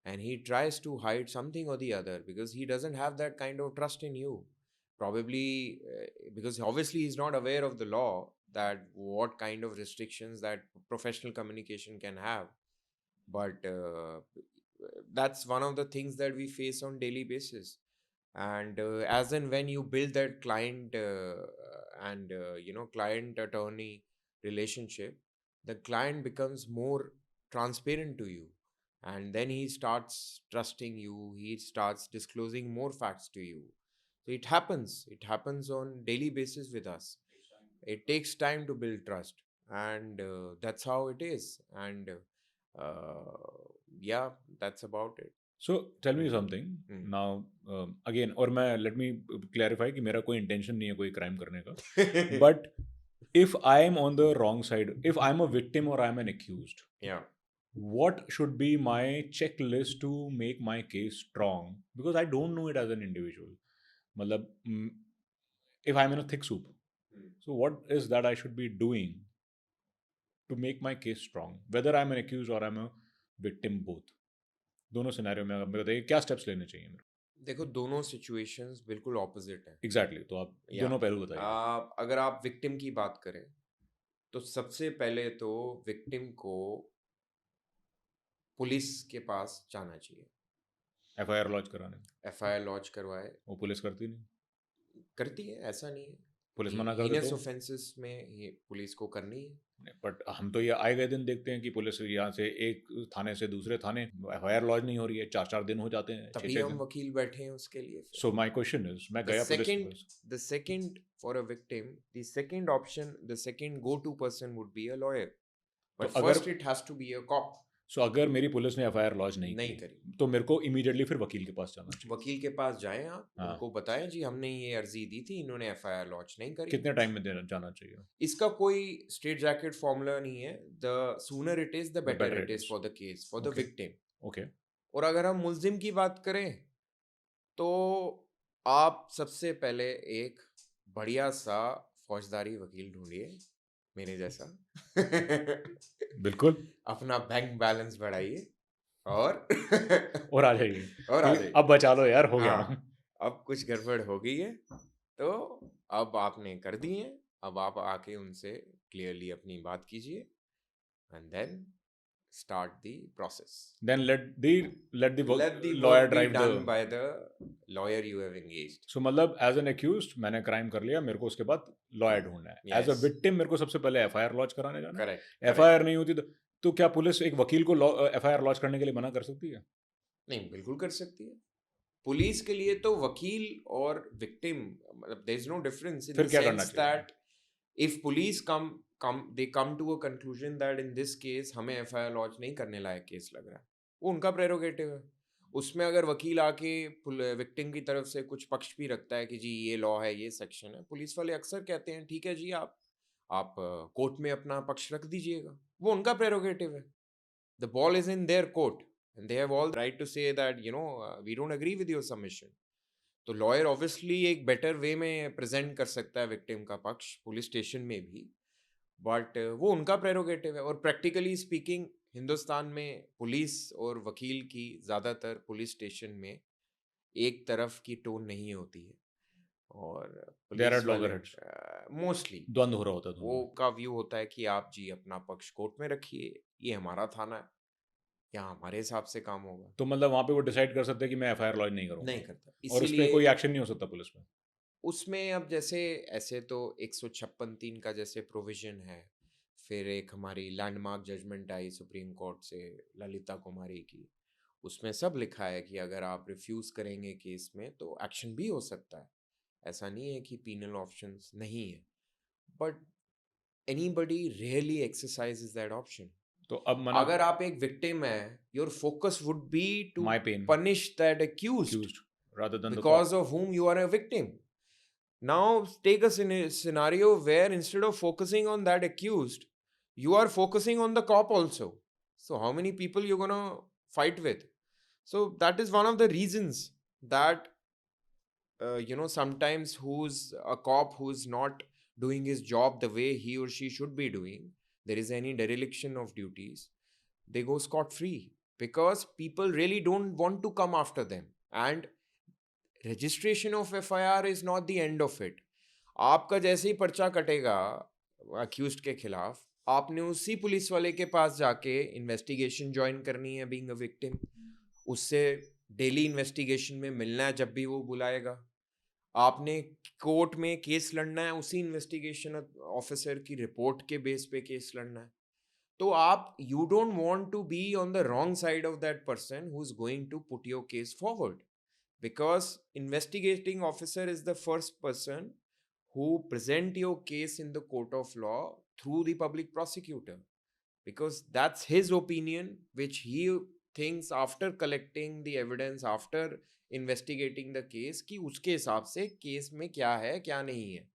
And he tries to hide something or the other because he doesn't have that kind of trust in you. Probably because obviously he's not aware of the law that what kind of restrictions that professional communication can have. But that's one of the things that we face on daily basis. And as and when you build that client and client attorney relationship, the client becomes more transparent to you, and then he starts trusting you, he starts disclosing more facts to you. So it happens on daily basis with us. It takes time to build trust, and that's how it is. And yeah, that's about it. So tell me something Hmm. now, again, और मैं let me clarify कि मेरा कोई intention नहीं है कोई crime करने का, but if I am on the wrong side, if I'm a victim or I'm an accused, Yeah. what should be my checklist to make my case strong? Because I don't know it as an individual. मतलब if I'm in a thick soup, Hmm. so what is that I should be doing to make my case strong, whether I'm an accused or I'm a victim, both? दोनों scenario में आप मेरे को बताइए क्या steps लेने चाहिए मेरे देखो दोनों सिचुएशंस बिल्कुल ऑपोजिट हैं. को एग्जैक्टली, तो आप या दोनों पहलू बताइए. अगर आप विक्टिम की बात करें तो सबसे पहले तो विक्टिम को पुलिस के पास जाना चाहिए. एफआईआर लॉन्च कराने, एफआईआर लॉन्च करवाए. वो पुलिस करती नहीं, करती है, ऐसा नहीं है. पुलिस मना कर दे हीनस तो. ऑफेंसेस में ये पुलिस को करनी है. बट हम तो ये आए गए दिन देखते हैं कि पुलिस यहाँ से एक थाने से दूसरे थाने एफआईआर लॉन्च नहीं हो रही है, 4-4 दिन हो जाते हैं, तभी 6-6 हम दिन. वकील बैठे हैं उसके लिए. सो माय क्वेश्चन इज, मैं गया पुलिस के पास. The second for a victim, the second option, the second go-to person would be a lawyer. तो But अगर first it has to be a cop. सो अगर मेरी पुलिस ने एफआईआर लॉन्च नहीं नहीं की करी. तो मेरे को इमीडिएटली फिर वकील के पास जाना चाहिए. वकील के पास जाएं आप, हाँ. उनको बताएं जी हमने ये अर्जी दी थी, इन्होंने एफआईआर लॉन्च नहीं करी. कितने टाइम में जाना चाहिए? इसका कोई स्ट्रेट जैकेट फॉर्मूला नहीं है. The sooner it is the better better it it is is. For the case, for the Okay. Victim. Okay. और अगर हम मुल्जिम की बात करें तो आप सबसे पहले एक बढ़िया सा फौजदारी वकील ढूंढिए मेरे जैसा. बिल्कुल. अपना बैंक बैलेंस बढ़ाइए और और आ जाइए और आ कि जाइए. अब बचा लो यार, हो गया. हाँ, अब कुछ गड़बड़ हो गई है तो अब आपने कर दी है. अब आप आके उनसे क्लियरली अपनी बात कीजिए and then start the process. Then let the Let the lawyer work be drive done the. by the lawyer you have engaged. So मतलब एज एन accused मैंने क्राइम कर लिया, मेरे को उसके बाद लॉयर ढूंढना है. As a Yes. विक्टिम मेरे को सबसे पहले एफआईआर लॉन्च कराने जाना है. Correct. एफआईआर नहीं होती तो क्या पुलिस एक वकील को एफआईआर लॉन्च करने के लिए मना कर सकती है? नहीं, बिल्कुल कर सकती है. पुलिस के लिए तो वकील और विक्टिम मतलब there is no difference in फिर द क्या करना सेंस चाहिए? That if police come to a conclusion that in this case हमें एफआईआर लॉन्च नहीं करने लायक केस लग रहा है, वो उनका प्रेरोगेटिव है. उसमें अगर वकील आके विक्टिम की तरफ से कुछ पक्ष भी रखता है कि जी ये लॉ है, ये सेक्शन है, पुलिस वाले अक्सर कहते हैं ठीक है जी आप कोर्ट में अपना पक्ष रख दीजिएगा. वो उनका प्रेरोगेटिव है. The ball is in their court and they have all the right to say that we don't agree with your submission. तो लॉयर ऑब्वियसली एक बेटर वे में प्रेजेंट कर सकता है विक्टिम का पक्ष पुलिस स्टेशन में भी, बट वो उनका प्रेरोगेटिव है. और प्रैक्टिकली स्पीकिंग हिंदुस्तान में पुलिस और वकील की ज़्यादातर पुलिस स्टेशन में एक तरफ की टोन नहीं होती है. और There are पुलिस वाले loggerheads. मोस्टली द्वंद्व हो रहा होता है वो दोनों. का व्यू होता है कि आप जी अपना पक्ष कोर्ट में रखिए, ये हमारा थाना है, यहाँ हमारे हिसाब से काम होगा. तो मतलब वहां पे वो डिसाइड कर सकते हैं कि मैं एफआईआर लॉन्च नहीं करूंगा, नहीं करता. और उस पर इसीलिए कोई एक्शन नहीं हो सकता पुलिस में. उसमें अब जैसे ऐसे तो 156(3) का जैसे प्रोविजन है. फिर एक हमारी लैंडमार्क जजमेंट आई सुप्रीम कोर्ट से ललिता कुमारी की, उसमें सब लिखा है कि अगर आप रिफ्यूज करेंगे केस में तो एक्शन भी हो सकता है. ऐसा नहीं है कि पीनल ऑप्शंस नहीं है, but anybody really exercises that option. तो अब मना अगर आप एक विक्टिम है, your focus would be to my pain punish that accused accused rather than the because of whom you are a victim. Now take a scenario where instead of focusing on that accused, you are focusing on the cop also. So how many people you're gonna fight with? So that is one of the reasons that sometimes who's a cop who's not doing his job the way he or she should be doing, there is any dereliction of duties, they go scot free because people really don't want to come after them. And registration of FIR is not the end of it. आपका जैसे ही पर्चा कटेगा accused के खिलाफ, आपने उसी police वाले के पास जाके इन्वेस्टिगेशन ज्वाइन करनी है बीइंग अ विक्टिम. उससे डेली इन्वेस्टिगेशन में मिलना है जब भी वो बुलाएगा. आपने कोर्ट में केस लड़ना है, उसी इन्वेस्टिगेशन ऑफिसर की रिपोर्ट के बेस पे केस लड़ना है. तो आप you don't want to be on the wrong side of that person who is going to put your case forward, because investigating officer is the first person who present your case in the court of law through the public prosecutor, because that's his opinion which he things after collecting the evidence, after investigating the case, कि उसके हिसाब से case में क्या है क्या नहीं है,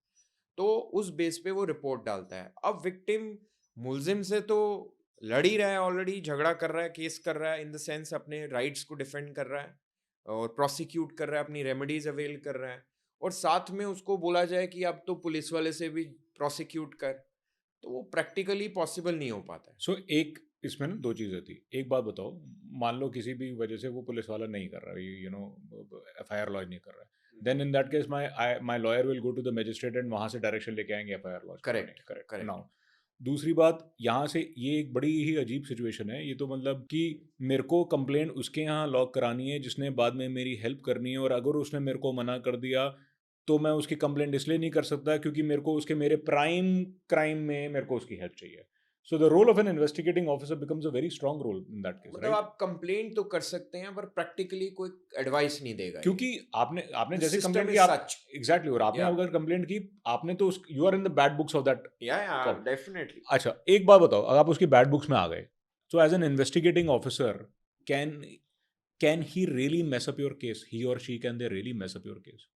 तो उस बेस पे वो रिपोर्ट डालता है. अब विक्टिम मुलजिम से तो लड़ ही रहा है, ऑलरेडी झगड़ा कर रहा है, केस कर रहा है, इन द सेंस अपने राइट्स को डिफेंड कर रहा है और प्रोसिक्यूट कर रहा है, अपनी रेमेडीज अवेल कर रहा है, और साथ में उसको बोला जाए कि अब तो पुलिस वाले से भी प्रोसिक्यूट कर, तो वो प्रैक्टिकली पॉसिबल नहीं हो पाता है. सो एक इसमें ना दो चीज़ें थी। एक बात बताओ, मान लो किसी भी वजह से वो पुलिस वाला नहीं कर रहा, यू नो, एफआईआर लॉन्च नहीं कर रहा है, then in that case my lawyer will go to the magistrate and वहाँ से डायरेक्शन लेके आएंगे एफआईआर लॉन्च कराने. Correct, correct. करेक्ट. नाउ दूसरी बात, यहाँ से ये एक बड़ी ही अजीब सिचुएशन है ये तो, मतलब कि मेरे को कंप्लेंट उसके यहाँ लॉक करानी है जिसने बाद में मेरी हेल्प करनी है, और अगर उसने मेरे को मना कर दिया तो मैं उसकी कंप्लेंट इसलिए नहीं कर सकता क्योंकि मेरे को उसके मेरे प्राइम क्राइम में मेरे को उसकी हेल्प चाहिए. So the role of an investigating officer becomes a very strong role in that case, मतलब right? आप कंप्लेंट तो कर सकते हैं पर प्रैक्टिकली कोई एडवाइस नहीं देगा. क्योंकि आपने आपने जैसे सिस्टम कंप्लेंट इज की आप सच. एग्जैक्टली, और आपने या अगर कंप्लेंट की, आपने तो you are in the bad books of that. या डेफिनेटली. अच्छा, एक बात बताओ, अगर आप उसकी बैड बुक्स में आ गए, so as an investigating officer, can can he really mess up your case? He or she, can they really mess up your case?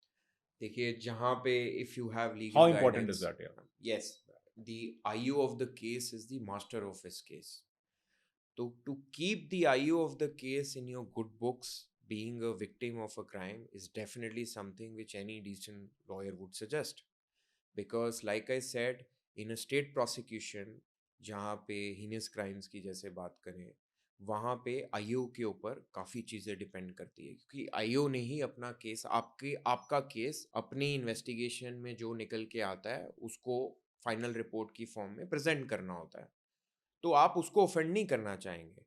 देखिए, जहाँ पे if you have legal How important is guidance, that? Yeah. Yes, the IU of the case is the master of his case. To keep the IU of the case in your good books, being a victim of a crime is definitely something which any decent lawyer would suggest. Because like I said, in a state prosecution, जहाँ पे heinous crimes की जैसे बात करें, वहाँ पे IO के ऊपर काफ़ी चीज़ें डिपेंड करती है, क्योंकि आईओ ने ही अपना केस, आपका केस अपनी इन्वेस्टिगेशन में जो निकल के आता है उसको फाइनल रिपोर्ट की फॉर्म में प्रेजेंट करना होता है. तो आप उसको ऑफेंड नहीं करना चाहेंगे,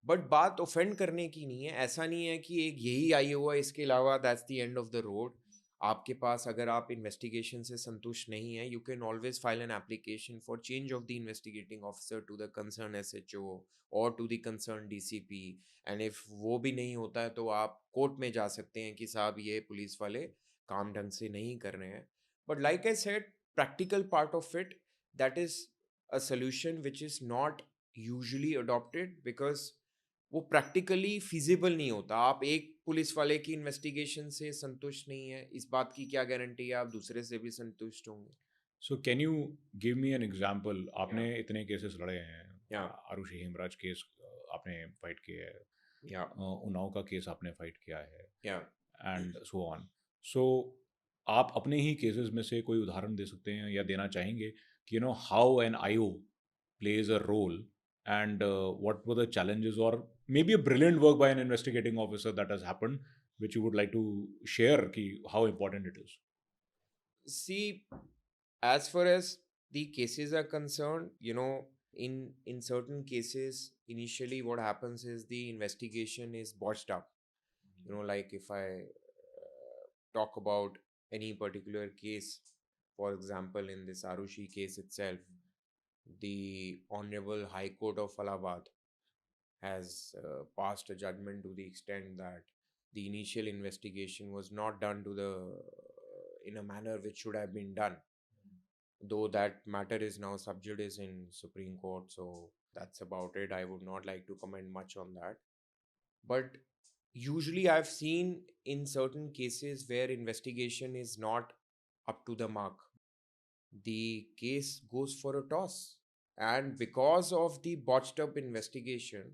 बट बात ऑफेंड करने की नहीं है. ऐसा नहीं है कि एक यही आई हुआ, इसके अलावा that's the end of the road. आपके पास अगर आप इन्वेस्टिगेशन से संतुष्ट नहीं है, you can always file an application for change of the investigating officer to the concern SHO और to the concern DCP. And if वो भी नहीं होता है तो आप कोर्ट में जा सकते हैं कि साहब ये पुलिस वाले काम ढंग से नहीं कर रहे हैं. But like I said, practical part of it, that is a solution which is not usually adopted because वो प्रैक्टिकली फिजिबल नहीं होता. आप एक पुलिस वाले की इन्वेस्टिगेशन से संतुष्ट नहीं है, इस बात की क्या गारंटी है आप दूसरे से भी संतुष्ट होंगे. So can you give me an example? आपने इतने केसेस लड़े हैं, या आरुषि हेमराज केस आपने फाइट किया है, या उन्नाव का केस आपने फाइट किया है, या एंड सो ऑन. सो आप अपने ही केसेस में से कोई उदाहरण दे सकते हैं या देना चाहेंगे कि how an IO plays a role, and what were the challenges, और may be a brilliant work by an investigating officer that has happened which you would like to share कि how important it is. see, as far as the cases are concerned, in certain cases, initially what happens is the investigation is botched up. Like if I talk about any particular case, for example, in this Arushi case itself, the Honorable High Court of Allahabad has passed a judgment to the extent that the initial investigation was not done to the in a manner which should have been done, though that matter is now sub judice in Supreme Court. So that's about it. I would not like to comment much on that. But usually I've seen in certain cases where investigation is not up to the mark, the case goes for a toss. And because of the botched up investigation,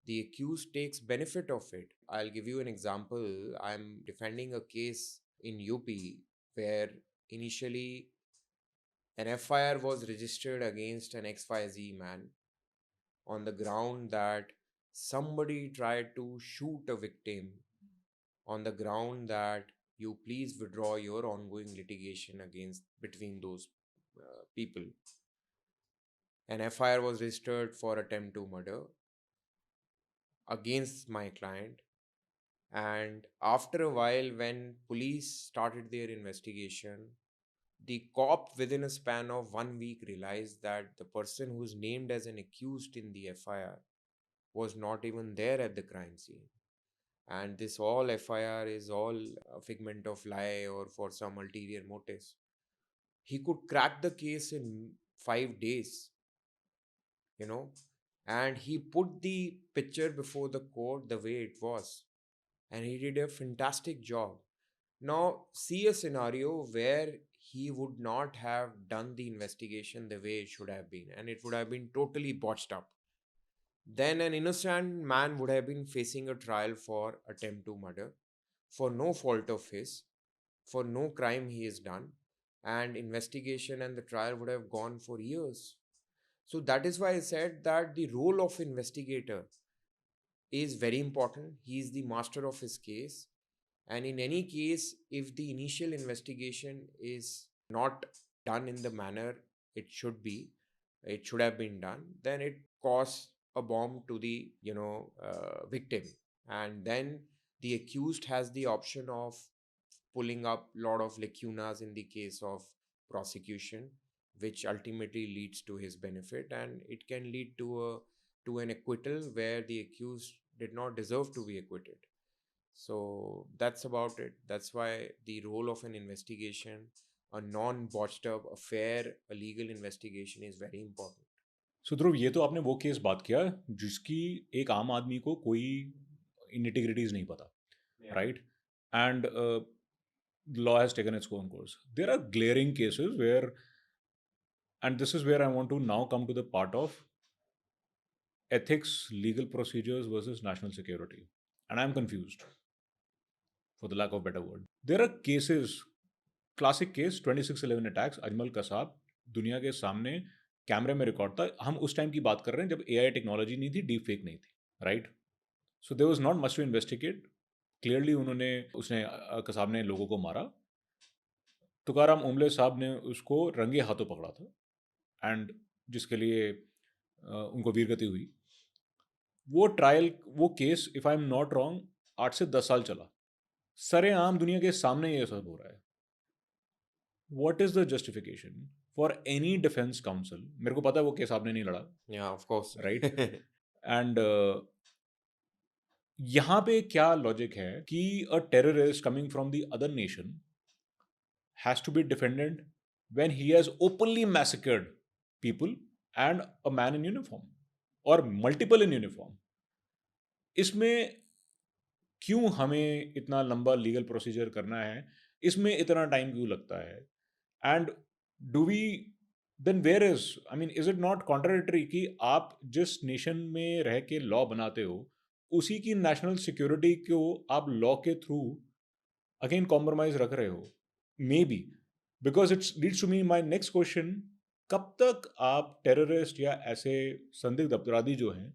the accused takes benefit of it. I'll give you an example. I'm defending a case in UP where initially an FIR was registered against an XYZ man on the ground that somebody tried to shoot a victim, on the ground that you please withdraw your ongoing litigation against between those people. An FIR was registered for attempt to murder against my client, and after a while, when police started their investigation, the cop within a span of 1 week realized that the person who's named as an accused in the FIR was not even there at the crime scene. And this all FIR is all a figment of lie or for some ulterior motives. He could crack the case in 5 days, you know, and he put the picture before the court the way it was, and he did a fantastic job. Now, see a scenario where he would not have done the investigation the way it should have been, and it would have been totally botched up. Then an innocent man would have been facing a trial for attempt to murder for no fault of his, for no crime he has done, and investigation and the trial would have gone for years. So that is why I said that the role of investigator is very important. He is the master of his case. And in any case, if the initial investigation is not done in the manner it should be, it should have been done, then it caused a bomb to the victim, and then the accused has the option of pulling up a lot of lacunas in the case of prosecution, which ultimately leads to his benefit, and it can lead to an acquittal where the accused did not deserve to be acquitted. So that's about it. That's why the role of an investigation, a non-botched up affair, a legal investigation is very important. सो ध्रुव, ये तो आपने वो case बात किया जिसकी एक आम आदमी को कोई इंटिग्रिटीज नहीं पता, right? And law has taken its own course. There are glaring cases where, and this is where I want to now come to the part of ethics, legal procedures versus national security. And I'm confused, for the lack of a better word. There are cases, classic case 2611 attacks, Ajmal Kasab दुनिया के सामने कैमरे में record था. हम उस time की बात कर रहे हैं जब एआई टेक्नोलॉजी नहीं थी, डीप फेक नहीं थी, right? So there was not much to investigate. Clearly उन्होंने उसने कसाब ने लोगों को मारा. तुकाराम ओमले साहब ने उसको रंगे हाथों पकड़ा था, एंड जिसके लिए उनको वीरगति हुई. वो ट्रायल, वो case, if I am not wrong, 8 से 10 साल चला. सरेआम दुनिया के सामने ये सब हो रहा है. What is the justification for any defence council? मेरे को पता है वो केस आपने नहीं लड़ा, Yeah, of course. Right? And यहाँ पे क्या लॉजिक है कि a terrorist coming from the other nation has to be defended when he has openly massacred people and a man in uniform or multiple in uniform? इसमें क्यों हमें इतना लंबा लीगल प्रोसीजर करना है? इसमें इतना टाइम क्यों लगता है? And do we then where is, I mean, is it not contradictory कि आप जिस नेशन में रह के लॉ बनाते हो उसी की नेशनल सिक्योरिटी को आप लॉ के थ्रू अगेन कॉम्प्रोमाइज रख रहे हो? Maybe, because it's leads to me my next question. कब तक आप टेररिस्ट या ऐसे संदिग्ध अपराधी जो हैं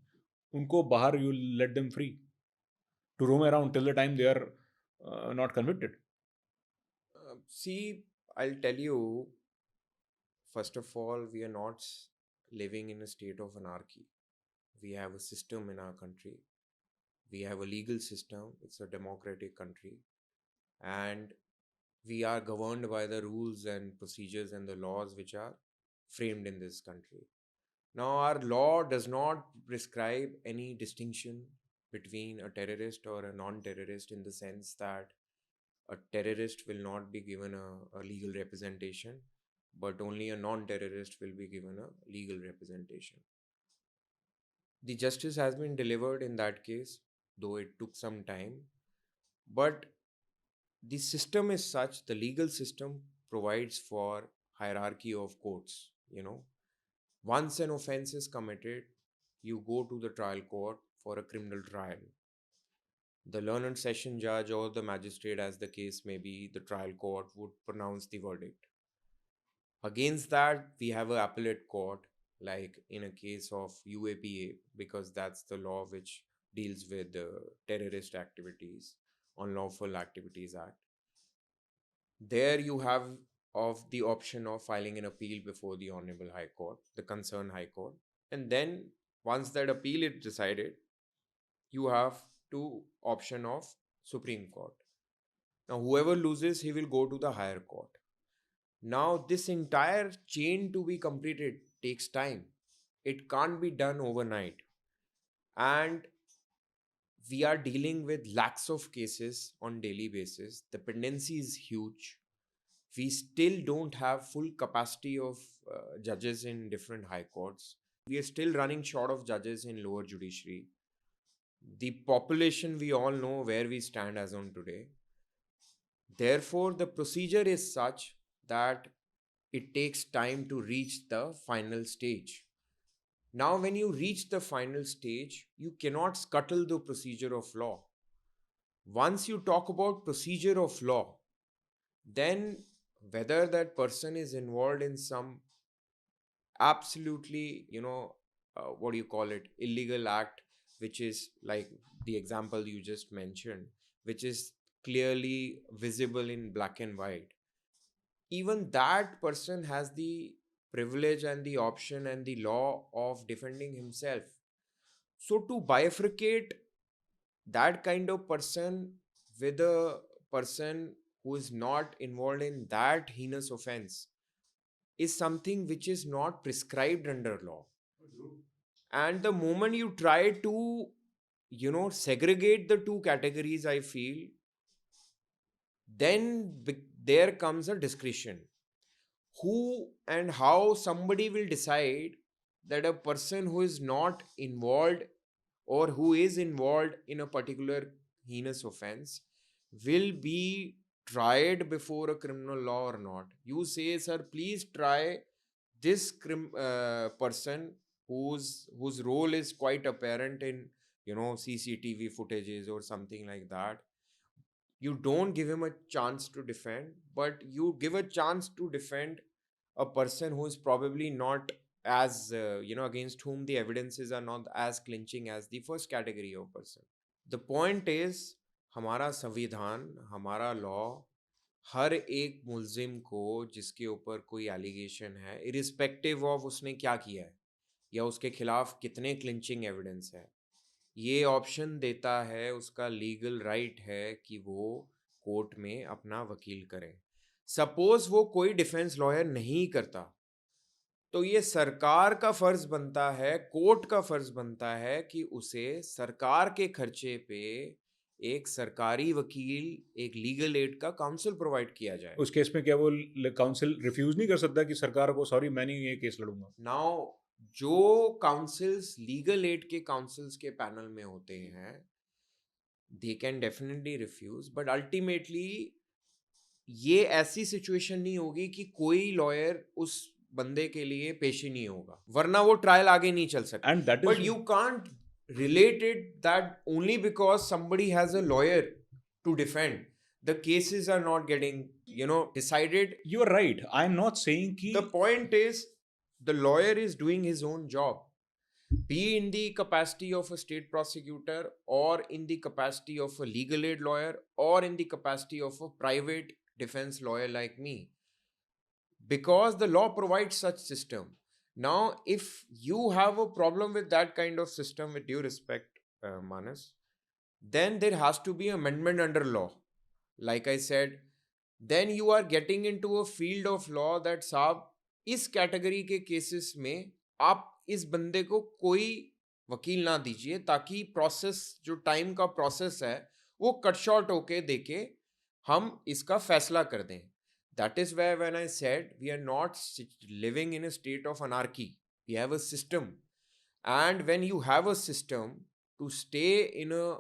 उनको बाहर, you let them free to roam around till the time they are not convicted? See, I'll tell you, first of all, we are not living in a state of anarchy. We have a system in our country. We have a legal system. It's a democratic country. And we are governed by the rules and procedures and the laws which are framed in this country. Now, our law does not prescribe any distinction between a terrorist or a non terrorist, in the sense that a terrorist will not be given a legal representation, but only a non terrorist will be given a legal representation. The justice has been delivered in that case, though it took some time. But the system is such, the legal system provides for hierarchy of courts. Once an offense is committed, you go to the trial court for a criminal trial. The learned session judge or the magistrate, as the case may be, the trial court would pronounce the verdict. Against that, we have an appellate court, like in a case of UAPA, because that's the law which deals with terrorist activities, Unlawful Activities Act. There you have of the option of filing an appeal before the Honorable High Court, the concerned High Court. And then once that appeal is decided, you have two option of Supreme Court. Now, whoever loses, he will go to the higher court. Now, this entire chain to be completed takes time. It can't be done overnight. And we are dealing with lakhs of cases on daily basis. The dependency is huge. We still don't have full capacity of judges in different high courts. We are still running short of judges in lower judiciary. The population, we all know where we stand as on today. Therefore, the procedure is such that it takes time to reach the final stage. Now, when you reach the final stage, you cannot scuttle the procedure of law. Once you talk about procedure of law, then whether that person is involved in some absolutely, what do you call it, illegal act, which is like the example you just mentioned, which is clearly visible in black and white, even that person has the privilege and the option and the law of defending himself. So to bifurcate that kind of person with a person who is not involved in that heinous offense is something which is not prescribed under law. And the moment you try to, segregate the two categories, I feel, then there comes a discretion. Who and how somebody will decide that a person who is not involved or who is involved in a particular heinous offense will be tried before a criminal law or not? You say, sir, please try this person whose role is quite apparent in CCTV footages or something like that. You don't give him a chance to defend, but you give a chance to defend a person who is probably not as against whom the evidences are not as clinching as the first category of person. The point is, हमारा संविधान, हमारा law, हर एक मुल्जिम को जिसके ऊपर कोई allegation है, irrespective of उसने क्या किया है या उसके खिलाफ कितने क्लिंचिंग एविडेंस है, ये ऑप्शन देता है, उसका लीगल राइट है कि वो कोर्ट में अपना वकील करे. सपोज वो कोई डिफेंस लॉयर नहीं करता, तो ये सरकार का फर्ज बनता है, कोर्ट का फर्ज बनता है कि उसे सरकार के खर्चे पे एक सरकारी वकील, एक लीगल एड का काउंसिल प्रोवाइड किया जाए. उस केस में क्या वो काउंसिल रिफ्यूज नहीं कर सकता कि सरकार को सॉरी मैं नहीं ये केस लड़ूंगा? नाउ जो काउंसिल्स लीगल एड के काउंसिल्स के पैनल में होते हैं, they can definitely refuse, but ultimately ये ऐसी सिचुएशन नहीं होगी कि कोई लॉयर उस बंदे के लिए पेश ही नहीं होगा, वरना वो ट्रायल आगे नहीं चल सकता. And that is but you can't relate it that only because somebody has a lawyer to defend, the cases are not getting decided. You are right. I'm not saying कि The point is, the lawyer is doing his own job, be in the capacity of a state prosecutor or in the capacity of a legal aid lawyer or in the capacity of a private defense lawyer like me, because the law provides such system. Now, if you have a problem with that kind of system, with due respect, Manas, then there has to be amendment under law. Like I said, then you are getting into a field of law that साहब इस category के cases में आप इस बंदे को कोई वकील ना दीजिए, ताकि प्रोसेस, जो टाइम का प्रोसेस है, वो कट शॉर्ट होके देके हम इसका फैसला कर दें. That is where when I said we are not living in a state of anarchy. We have a system. And when you have a system, to stay in a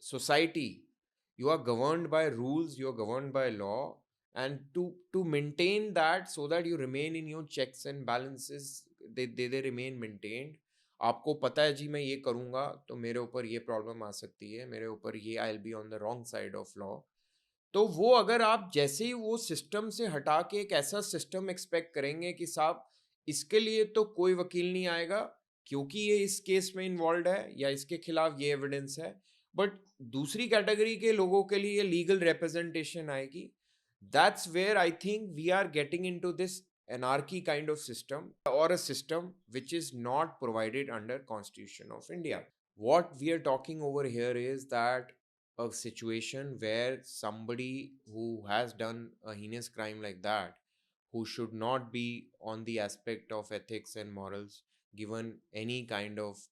society, you are governed by rules, you are governed by law. And to maintain that, so that you remain in your checks and balances, they remain maintained. आपको पता है जी मैं ये करूँगा तो मेरे ऊपर ये प्रॉब्लम आ सकती है, मेरे ऊपर ये I will be on the wrong side of law. तो वो अगर आप जैसे ही वो सिस्टम से हटा के एक ऐसा सिस्टम एक्सपेक्ट करेंगे कि साहब इसके लिए तो कोई वकील नहीं आएगा क्योंकि ये इस केस में इन्वॉल्व है या इसके खिलाफ ये एविडेंस है, बट दूसरी कैटेगरी के लोगों के लिए लीगल रिप्रेजेंटेशन आएगी, that's where I think we are getting into this anarchy kind of system, or a system which is not provided under Constitution of India. What we are talking over here is that a situation where somebody who has done a heinous crime like that, who should not be on the aspect of ethics and morals, given any kind of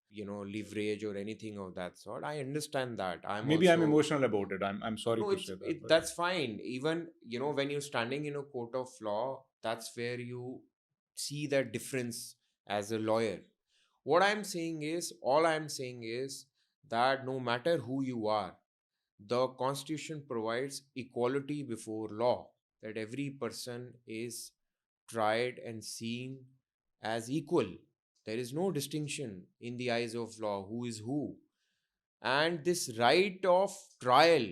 leverage or anything of that sort. I understand that. Maybe I'm emotional about it. I'm sorry No, to say that. but- that's fine. Even when you're standing in a court of law, that's where you see that difference as a lawyer. All I'm saying is that no matter who you are, the Constitution provides equality before law, that every person is tried and seen as equal. There is no distinction in the eyes of law who is who. And this right of trial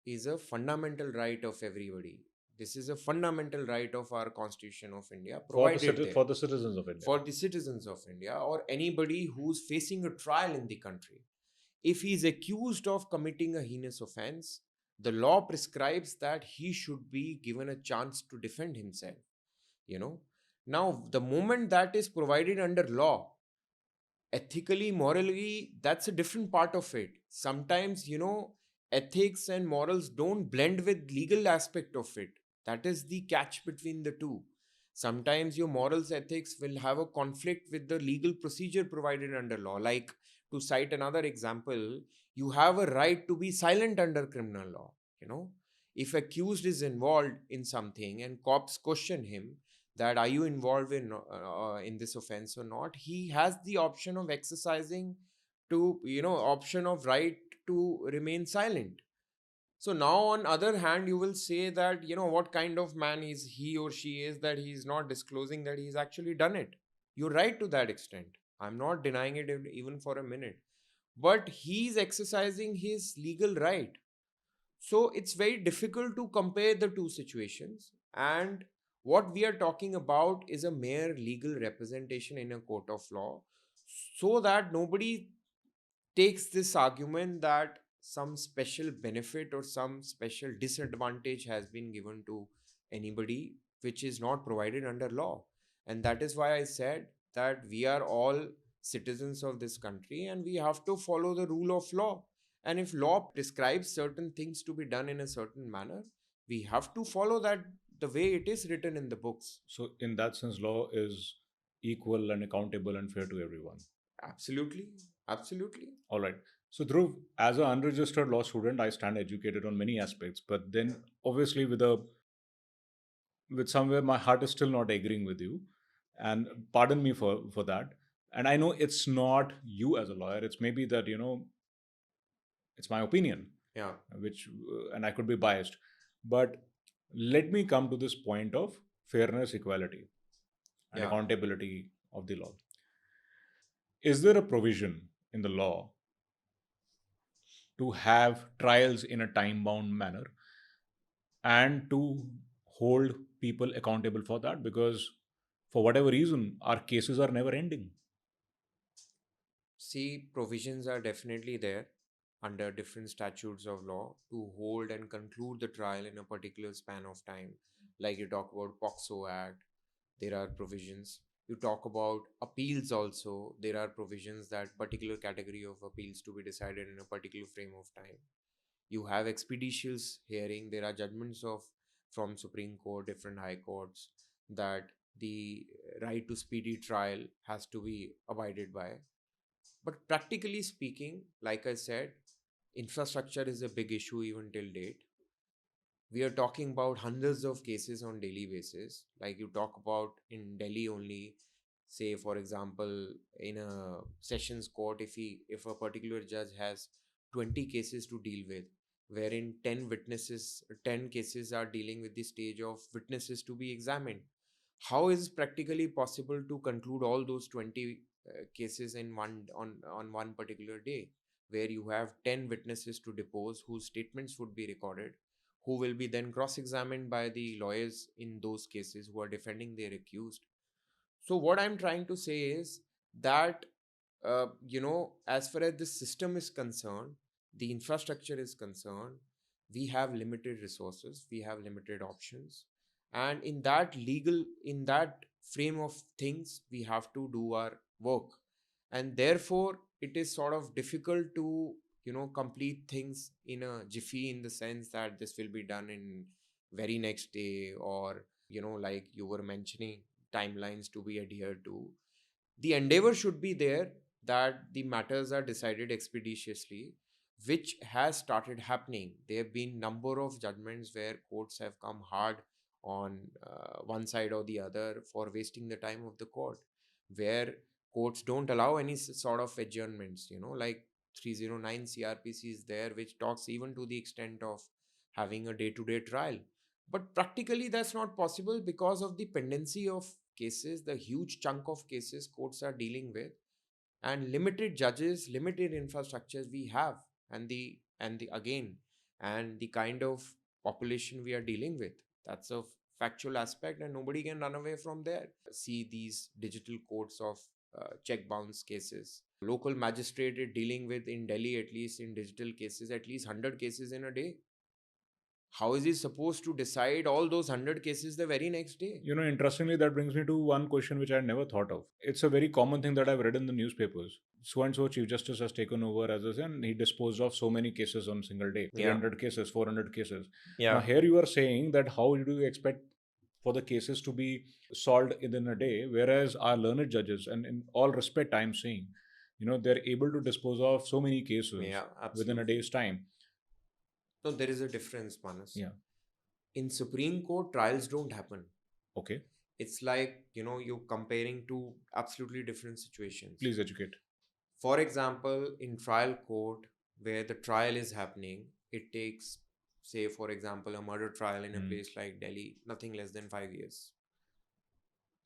is a fundamental right of everybody. This is a fundamental right of our Constitution of India, provided there for the citizens of India. for the citizens of India or anybody who's facing a trial in the country. If he is accused of committing a heinous offense, the law prescribes that he should be given a chance to defend himself. You know, now the moment that is provided under law, ethically, morally, that's a different part of it. Sometimes, ethics and morals don't blend with legal aspect of it. That is the catch between the two. Sometimes your morals ethics will have a conflict with the legal procedure provided under law. Like, to cite another example, you have a right to be silent under criminal law. you know if accused is involved in something and cops question him that are you involved in this offense or not, he has the option of exercising to option of right to remain silent. So now on other hand, you will say that what kind of man is he or she is that he's not disclosing that he's actually done it. You're right to that extent. I'm not denying it even for a minute, but he's exercising his legal right. So it's very difficult to compare the two situations. And what we are talking about is a mere legal representation in a court of law, so that nobody takes this argument that some special benefit or some special disadvantage has been given to anybody which is not provided under law. And that is why I said that we are all citizens of this country and we have to follow the rule of law. And if law prescribes certain things to be done in a certain manner, we have to follow that the way it is written in the books. So, in that sense, law is equal and accountable and fair to everyone. Absolutely. Absolutely. All right. So, Dhruv, as an unregistered law student, I stand educated on many aspects, but then obviously with somewhere my heart is still not agreeing with you, and pardon me for that. And I know it's not you as a lawyer; it's maybe that it's my opinion, Yeah. which and I could be biased, but let me come to this point of fairness, equality, and Yeah. accountability of the law. Is there a provision in the law to have trials in a time bound manner and to hold people accountable for that? Because for whatever reason, our cases are never ending. See, provisions are definitely there under different statutes of law to hold and conclude the trial in a particular span of time. Like you talk about POXO Act, there are provisions. You talk about appeals also, there are provisions that particular category of appeals to be decided in a particular frame of time. You have expeditious hearing, there are judgments of from Supreme Court, different high courts, that the right to speedy trial has to be abided by. But practically speaking, like I said, infrastructure is a big issue even till date. We are talking about hundreds of cases on daily basis. Like you talk about in Delhi only, say for example, in a sessions court, if a particular judge has 20 cases to deal with, wherein 10 cases are dealing with the stage of witnesses to be examined, how is practically possible to conclude all those 20 cases in on one particular day, where you have 10 witnesses to depose whose statements would be recorded, who will be then cross examined by the lawyers in those cases who are defending their accused. So what I'm trying to say is that as far as the system is concerned, the infrastructure is concerned, we have limited resources, we have limited options, and in that frame of things, we have to do our work. And therefore it is sort of difficult to complete things in a jiffy, in the sense that this will be done in very next day, or like you were mentioning, timelines to be adhered to. The endeavor should be there that the matters are decided expeditiously, which has started happening. There have been number of judgments where courts have come hard on one side or the other for wasting the time of the court, where courts don't allow any sort of adjournments, like 309 CRPC is there, which talks even to the extent of having a day-to-day trial. But practically, that's not possible because of the pendency of cases, the huge chunk of cases courts are dealing with, and limited judges, limited infrastructures we have, and the again, and the kind of population we are dealing with. That's a factual aspect, and nobody can run away from there. See these digital courts of check bounce cases. Local magistrate is dealing with in Delhi, at least in digital cases, at least 100 cases in a day. How is he supposed to decide all those 100 cases the very next day? Interestingly, that brings me to one question which I never thought of. It's a very common thing that I've read in the newspapers. So and so Chief Justice has taken over as a, and he disposed of so many cases on single day, Yeah. 300 cases, 400 cases. Now, Yeah. here you are saying that how do you expect for the cases to be solved within a day, whereas our learned judges, and in all respect, I'm saying, they're able to dispose of so many cases Yeah, within a absolutely. day's time. No, there is a difference, Manas. Yeah. In Supreme Court, trials don't happen. Okay. It's like, you're comparing two absolutely different situations. Please educate. For example, in trial court, where the trial is happening, it takes, say, for example, a murder trial in a place like Delhi, nothing less than 5 years.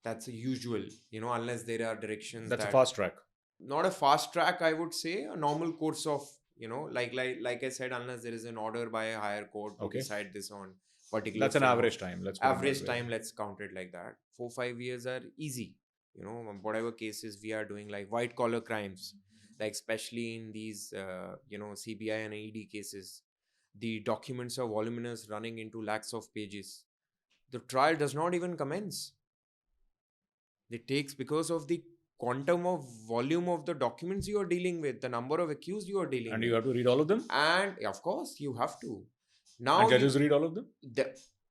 That's a usual, unless there are directions. That's a fast track. Not a fast track, I would say, a normal course of, like I said, unless there is an order by a higher court to decide this on particular. That's an average time. Average time, let's count it like that. 4-5 years are easy. Whatever cases we are doing, like white collar crimes, like especially in these, CBI and ED cases, the documents are voluminous, running into lakhs of pages. The trial does not even commence. It takes, because of the quantum of volume of the documents you are dealing with, the number of accused you are dealing with. And you have to read all of them? And of course, you have to. Now, and judges read all of them?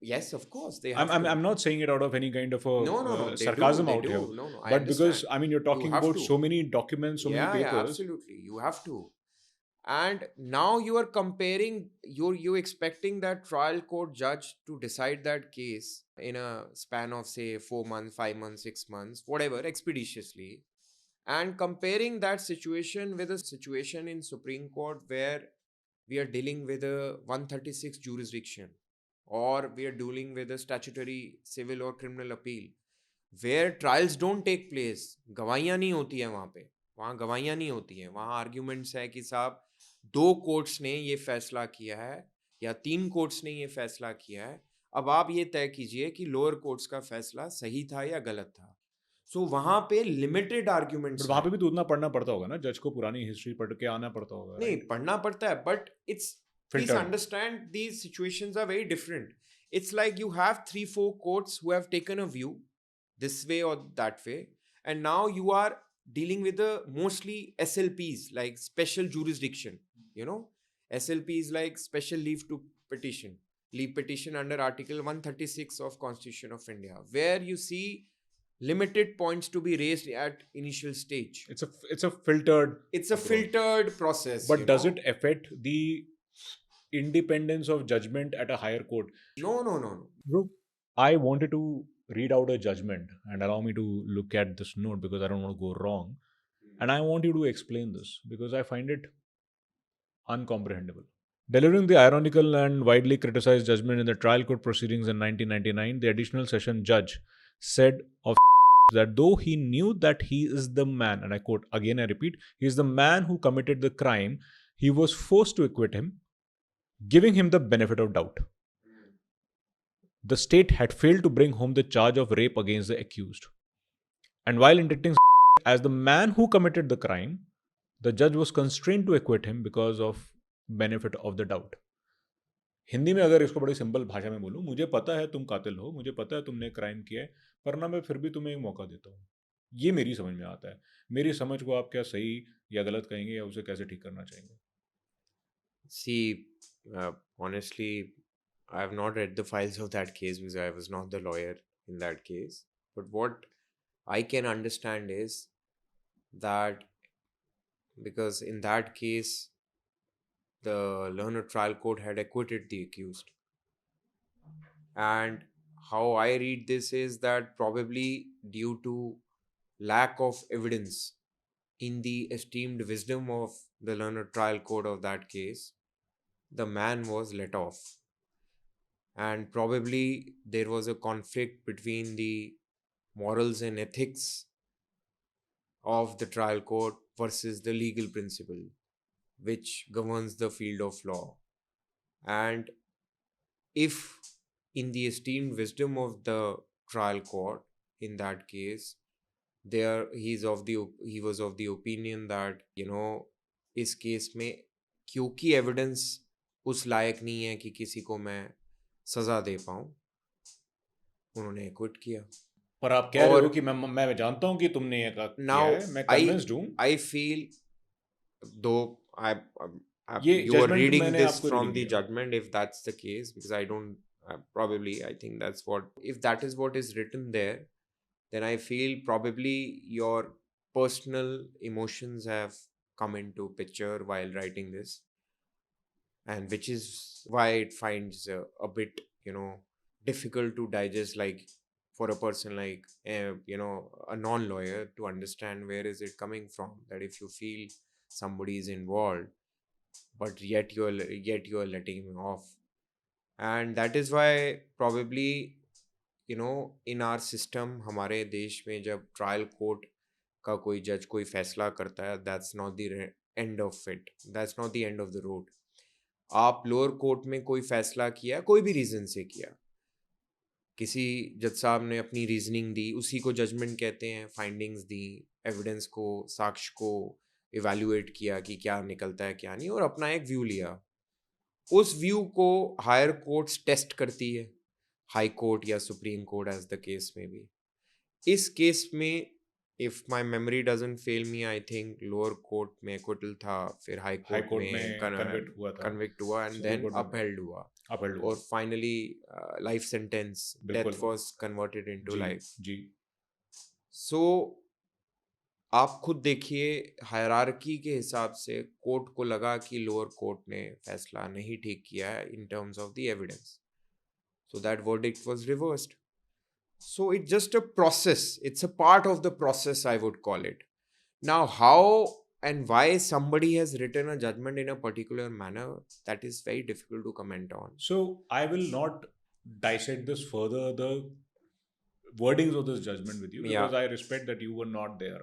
Yes, of course. They have I'm not saying it out of any kind of a no, sarcasm they out do. here. No, but because, you're talking about to. so many documents, so many papers. Yeah, absolutely. You have to. And now you are comparing, you're expecting that trial court judge to decide that case in a span of, say, 4 months, 5 months, 6 months, whatever, expeditiously, and comparing that situation with a situation in Supreme Court where we are dealing with a 136 jurisdiction, or we are dealing with a statutory civil or criminal appeal, where trials don't take place. गवाहियां नहीं होती है वहाँ गवाहियां नहीं होती हैं, वहाँ arguments है कि साहब 2 कोर्ट्स ने ये फैसला किया है या 3 कोर्ट्स ने ये फैसला किया है, अब आप ये तय कीजिए कि लोअर कोर्ट्स का फैसला सही था या गलत था. सो वहां पे लिमिटेड आर्ग्यूमेंट्स. वहां पे भी तो उतना पढ़ना पड़ता होगा ना, जज को पुरानी हिस्ट्री पढ़ के आना पड़ता होगा. नहीं, पढ़ना पड़ता है, but it's, please understand, these situations are very different. It's like you have 3-4 courts who have taken a view this way or that way, and now you are dealing with the mostly SLPs, like special jurisdiction. SLP is like special leave petition under Article 136 of Constitution of India, where you see limited points to be raised at initial stage. It's a filtered. It's a filtered process. But does it affect the independence of judgment at a higher court? No. Bro, I wanted to read out a judgment, and allow me to look at this note because I don't want to go wrong. And I want you to explain this because I find it uncomprehendable. Delivering the ironical and widely criticized judgment in the trial court proceedings in 1999, the additional session judge said of that though he knew that he is the man, and I quote, again I repeat, he is the man who committed the crime, he was forced to acquit him, giving him the benefit of doubt. The state had failed to bring home the charge of rape against the accused. And while indicting as the man who committed the crime, the judge was constrained to acquit him because of benefit of the doubt. Hindi में अगर इसको बड़ी simple भाषा में बोलूँ, मुझे पता है तुम कातिल हो, मुझे पता है तुमने क्राइम किया है, पर ना मैं फिर भी तुम्हें एक मौका देता हूँ. ये मेरी समझ में आता है. मेरी समझ को आप क्या सही या गलत कहेंगे या उसे कैसे ठीक करना चाहेंगे? See, honestly, I have not read the files of that case because I was not the lawyer in that case. But what I can understand is that because in that case, the learned trial court had acquitted the accused. And how I read this is that probably due to lack of evidence, in the esteemed wisdom of the learned trial court of that case, the man was let off. And probably there was a conflict between the morals and ethics of the trial court versus the legal principle which governs the field of law. And if, in the esteemed wisdom of the trial court in that case, he was of the opinion that, इस case में क्योंकि evidence उस लायक नहीं है कि किसी को मैं सजा दे पाऊं, उन्होंने एक्विट किया. पर आप कह रहे और हो कि मैं जानता हूं कि तुमने ये किया now है, मैं कन्विंस्ड हूं. I feel, though ये you are जजमेंट reading मैंने this आपको from रीडिंग the दिया. judgment, if that's the case, because I don't probably I think that's what, if that is what is written there, then I feel probably your personal emotions have come into picture while writing this, and which is why it finds a bit difficult to digest, like for a person like a non-lawyer, to understand where is it coming from, that if you feel somebody is involved but yet you're letting him off. And that is why probably in our system, हमारे देश में जब trial court का कोई जज कोई फैसला करता है, that's not the end of it, that's not the end of the road. आप लोअर कोर्ट में कोई फैसला किया, कोई भी रीज़न से किया, किसी जज साहब ने अपनी रीजनिंग दी, उसी को जजमेंट कहते हैं. फाइंडिंग्स दी, एविडेंस को, साक्ष्य को इवैल्यूएट किया कि क्या निकलता है क्या नहीं, और अपना एक व्यू लिया. उस व्यू को हायर कोर्ट्स टेस्ट करती है, हाई कोर्ट या Supreme Court as the case में भी. इस केस में if my memory doesn't fail me, I think lower court में एक्विटल था, फिर हाई हाई कोर्ट कोर्ट में में कन्विक्ट हुआ था, कन्विक्ट हुआ, एंड सुप्रीम देन कोर्ट में अपहेल्ड हुआ, अपहेल्ड और हुआ. फाइनली लाइफ सेंटेंस, बिल्कुल. डेथ वाज कन्वर्टेड इनटू जी लाइफ. जी. सो आप खुद देखिए, हायरार्की के हिसाब से कोर्ट को लगा कि लोअर कोर्ट ने फैसला नहीं ठीक किया है in terms of the evidence, so that verdict was reversed. So it's just a process, it's a part of the process, I would call it. Now how and why somebody has written a judgment in a particular manner, that is very difficult to comment on. So I will not dissect this further, the wordings of this judgment with you, because I respect that you were not there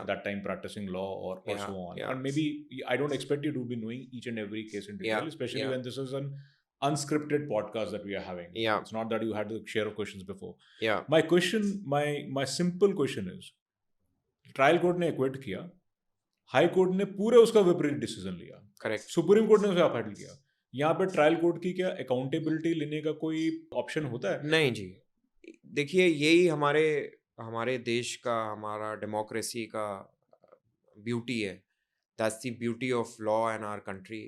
that time practicing law or so on. And maybe I don't expect you to be knowing each and every case in detail, especially when this is an unscripted podcast that we are having. It's not that you had to share questions before. My question, my simple question is, trial court ने equity किया, high court ने पूरे उसका विपरीत decision लिया, correct, supreme court ने उसे upheld किया. यहाँ पे ट्रायल कोर्ट की क्या अकाउंटेबिलिटी लेने का कोई ऑप्शन होता है? नहीं जी. देखिए, यही हमारे देश का, हमारा डेमोक्रेसी का ब्यूटी है. That's the beauty of law in our country,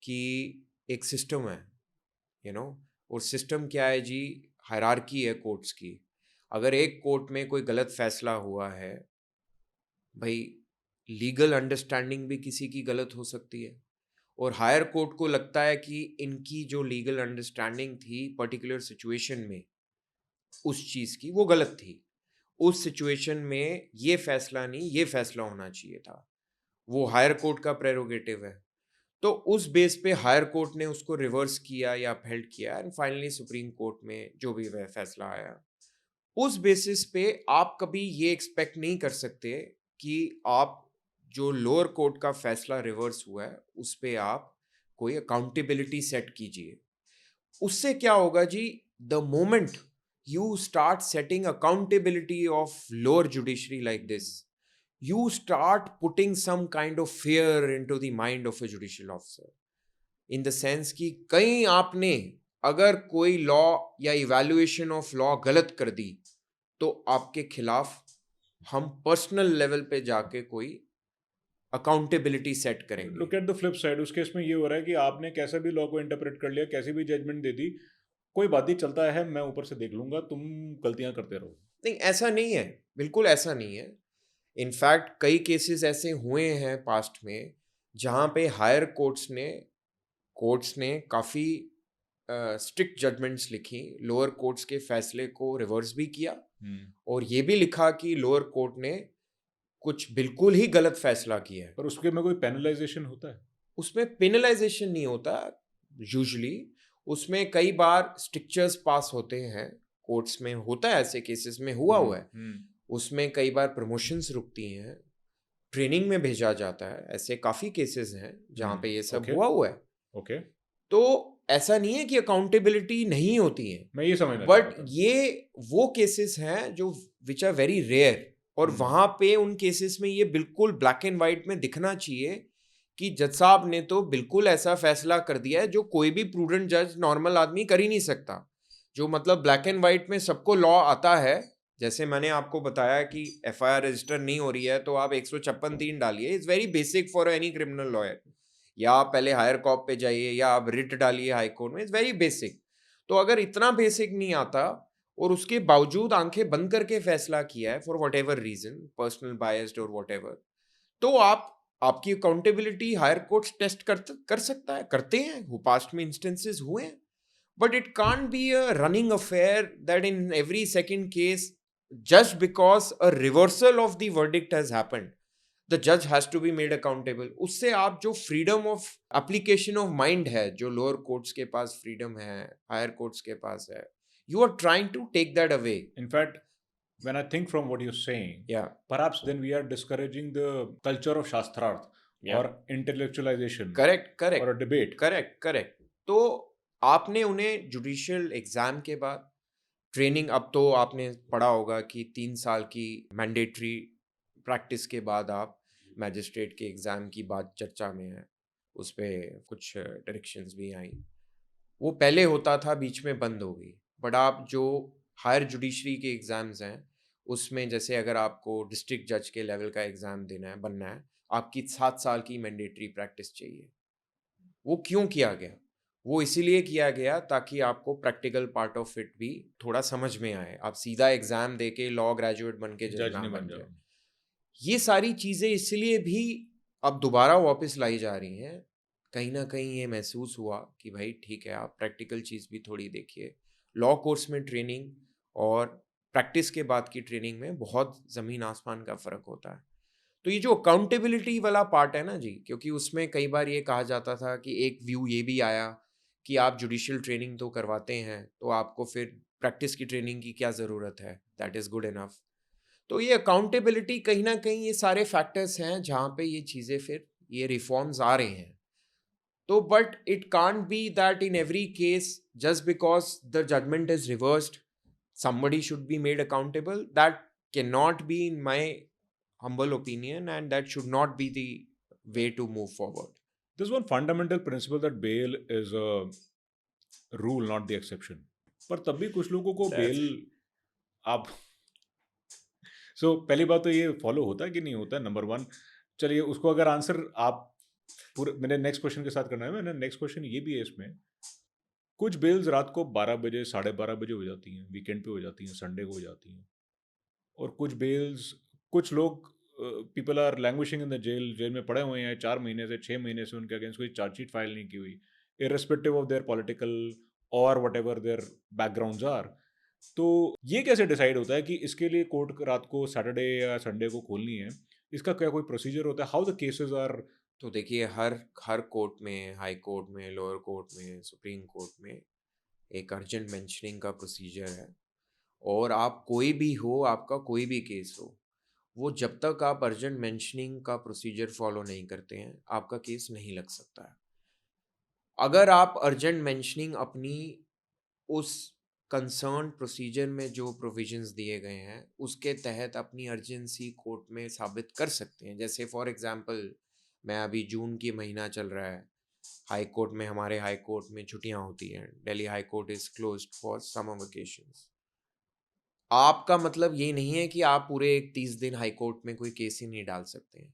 कि एक सिस्टम है, और सिस्टम क्या है जी? हायरार्की है कोर्ट्स की. अगर एक कोर्ट में कोई गलत फैसला हुआ है, भाई लीगल अंडरस्टैंडिंग भी किसी की गलत हो सकती है, और हायर कोर्ट को लगता है कि इनकी जो लीगल अंडरस्टैंडिंग थी पर्टिकुलर सिचुएशन में, उस चीज़ की, वो गलत थी. उस सिचुएशन में ये फैसला नहीं, ये फैसला होना चाहिए था. वो हायर कोर्ट का प्रेरोगेटिव है. तो उस बेस पे हायर कोर्ट ने उसको रिवर्स किया या अपहेल्ड किया, एंड फाइनली सुप्रीम कोर्ट में जो भी वह फैसला आया, उस बेसिस पे आप कभी ये एक्सपेक्ट नहीं कर सकते कि आप जो लोअर कोर्ट का फैसला रिवर्स हुआ है उस पे आप कोई अकाउंटेबिलिटी सेट कीजिए. उससे क्या होगा जी? The moment you start setting accountability of lower judiciary like this, you start putting some kind of fear into the mind of a judicial officer, in the sense कि कहीं आपने अगर कोई लॉ या इवैल्यूएशन ऑफ लॉ गलत कर दी, तो आपके खिलाफ हम पर्सनल लेवल पे जाके कोई अकाउंटेबिलिटी सेट करेंगे. Look at the flip side. उस केस में ये हो रहा है कि आपने कैसे भी लॉ को इंटरप्रेट कर लिया, कैसी भी जजमेंट दे दी, कोई बात नहीं, चलता है, मैं ऊपर से देख लूंगा, तुम गलतियां करते रहो. नहीं, ऐसा नहीं है, बिल्कुल ऐसा नहीं है. इनफैक्ट कई केसेस ऐसे हुए हैं पास्ट में जहाँ पे हायर कोर्ट्स ने काफ़ी स्ट्रिक्ट जजमेंट्स लिखी, लोअर कोर्ट्स के फैसले को रिवर्स भी किया हम्म, और ये भी लिखा कि लोअर कोर्ट ने कुछ बिल्कुल ही गलत फैसला किया है। पर उसके में कोई पेनलाइजेशन होता है? उसमें पेनलाइजेशन नहीं होता यूजुअली, उसमें कई बार स्ट्रिक्चर्स पास होते हैं, कोर्ट्स में होता है, ऐसे केसेस में हुआ है। उसमें कई बार प्रमोशंस रुकती हैं, ट्रेनिंग में भेजा जाता है, ऐसे काफ़ी केसेस हैं जहाँ पे ये सब ओके, हुआ है। ओके, तो ऐसा नहीं है कि अकाउंटेबिलिटी नहीं होती है, मैं ये समझना चाह रहा बट था। ये वो केसेस हैं जो विच आर वेरी रेयर, और हम्म, वहाँ पे उन केसेस में ये बिल्कुल ब्लैक एंड वाइट में दिखना चाहिए कि जज साहब ने तो बिल्कुल ऐसा फैसला कर दिया है जो कोई भी प्रूडेंट जज नॉर्मल आदमी कर ही नहीं सकता। जो मतलब ब्लैक एंड वाइट में सबको लॉ आता है, जैसे मैंने आपको बताया कि एफआईआर रजिस्टर नहीं हो रही है तो आप 156(3) डालिए, is very basic for any criminal lawyer. या आप पहले हायर कॉप पे जाइए या आप रिट डालिए हाई कोर्ट में, इज वेरी बेसिक। तो अगर इतना बेसिक नहीं आता और उसके बावजूद आंखें बंद करके फैसला किया है for whatever reason, personal biased और वट एवर, तो आपकी अकाउंटेबिलिटी हायर कोर्ट्स टेस्ट कर सकता है, करते हैं, वो पास्ट में इंस्टेंसेस हुए हैं। But it can't be a running affair that in every second case, just because a reversal of the verdict has happened, the judge has to be made accountable. उससे आप जो freedom of application of mind है, जो lower courts के पास freedom है, higher courts के पास है, you are trying to take that away. In fact, when I think from what you're saying, Yeah, perhaps then we are discouraging the culture of Shastrarth yeah. or intellectualization correct, or a correct, debate. Correct, correct. तो आपने उन्हें judicial exam के बाद training, अब तो आपने पढ़ा होगा कि 3 साल की मैंडेटरी प्रैक्टिस के बाद आप मैजिस्ट्रेट के एग्ज़ाम की बात चर्चा में है, उस पे कुछ डायरेक्शंस भी आई। वो पहले होता था, बीच में बंद हो गई, बट आप जो हायर जुडिशरी के एग्ज़ाम्स हैं, उसमें जैसे अगर आपको डिस्ट्रिक्ट जज के लेवल का एग्ज़ाम देना है, बनना है, आपकी 7 साल की मैंडेटरी प्रैक्टिस चाहिए। वो क्यों किया गया? वो इसीलिए किया गया ताकि आपको प्रैक्टिकल पार्ट ऑफ इट भी थोड़ा समझ में आए। आप सीधा एग्ज़ाम दे के लॉ ग्रेजुएट बन के जज जज ना नहीं बन बन जाओ। जाए। ये सारी चीज़ें इसलिए भी अब दोबारा वापस लाई जा रही हैं। कहीं न कहीं ये महसूस हुआ कि भाई ठीक है, आप प्रैक्टिकल चीज़ भी थोड़ी देखिए। लॉ कोर्स में ट्रेनिंग और प्रैक्टिस के बाद की ट्रेनिंग में बहुत ज़मीन आसमान का फ़र्क होता है। तो ये जो अकाउंटेबिलिटी वाला पार्ट है ना जी, क्योंकि उसमें कई बार ये कहा जाता था कि एक व्यू ये भी आया कि आप जुडिशियल ट्रेनिंग तो करवाते हैं, तो आपको फिर प्रैक्टिस की ट्रेनिंग की क्या ज़रूरत है, दैट इज़ गुड इनफ। तो ये अकाउंटेबिलिटी कहीं ना कहीं ये सारे फैक्टर्स हैं जहाँ पे ये चीज़ें फिर ये रिफॉर्म्स आ रहे हैं। तो but it can't be that in every case just because the judgement is reversed somebody should be made accountable. That cannot be, in my humble opinion, and that should not be the way to move forward. There's one fundamental principle that bail is a rule, not the exception. पर तब भी कुछ लोगों को That's bell आप पहली बात तो ये फॉलो होता है कि नहीं होता है, नंबर वन। चलिए उसको अगर आंसर आप पूरे मेरे नेक्स्ट क्वेश्चन के साथ करना है, मेरा नेक्स्ट क्वेश्चन ये भी है इसमें। कुछ बेल्स रात को 12 बजे 12:30 बजे हो जाती हैं, वीकेंड पे हो जाती हैं, संडे को हो जाती हैं। और कुछ बेल्स, कुछ लोग, people are languishing in the jail, jail में पड़े हुए हैं 4 महीने से 6 महीने से, उनके अगेंस्ट कोई चार्जशीट फाइल नहीं की हुई, इररेस्पेक्टिव ऑफ देयर पॉलिटिकल और whatever their backgrounds are. तो ये कैसे डिसाइड होता है कि इसके लिए कोर्ट रात को सैटरडे या संडे को खोलनी है? इसका क्या कोई प्रोसीजर होता है? How the cases are? तो देखिए, हर हर कोर्ट में, हाई कोर्ट में, लोअर कोर्ट में, सुप्रीम कोर्ट में एक अर्जेंट मेंशनिंग का प्रोसीजर है। और आप कोई भी हो, आपका कोई भी केस हो, वो जब तक आप अर्जेंट मेंशनिंग का प्रोसीजर फॉलो नहीं करते हैं, आपका केस नहीं लग सकता है। अगर आप अर्जेंट मेंशनिंग अपनी उस कंसर्न प्रोसीजर में जो प्रोविजंस दिए गए हैं उसके तहत अपनी अर्जेंसी कोर्ट में साबित कर सकते हैं। जैसे फॉर एग्जांपल, मैं अभी जून की महीना चल रहा है, हाई कोर्ट में, हमारे हाई कोर्ट में छुट्टियां होती हैं, Delhi high court is closed for summer vacations. आपका मतलब ये नहीं है कि आप पूरे 30 दिन हाई कोर्ट में कोई केस ही नहीं डाल सकते हैं।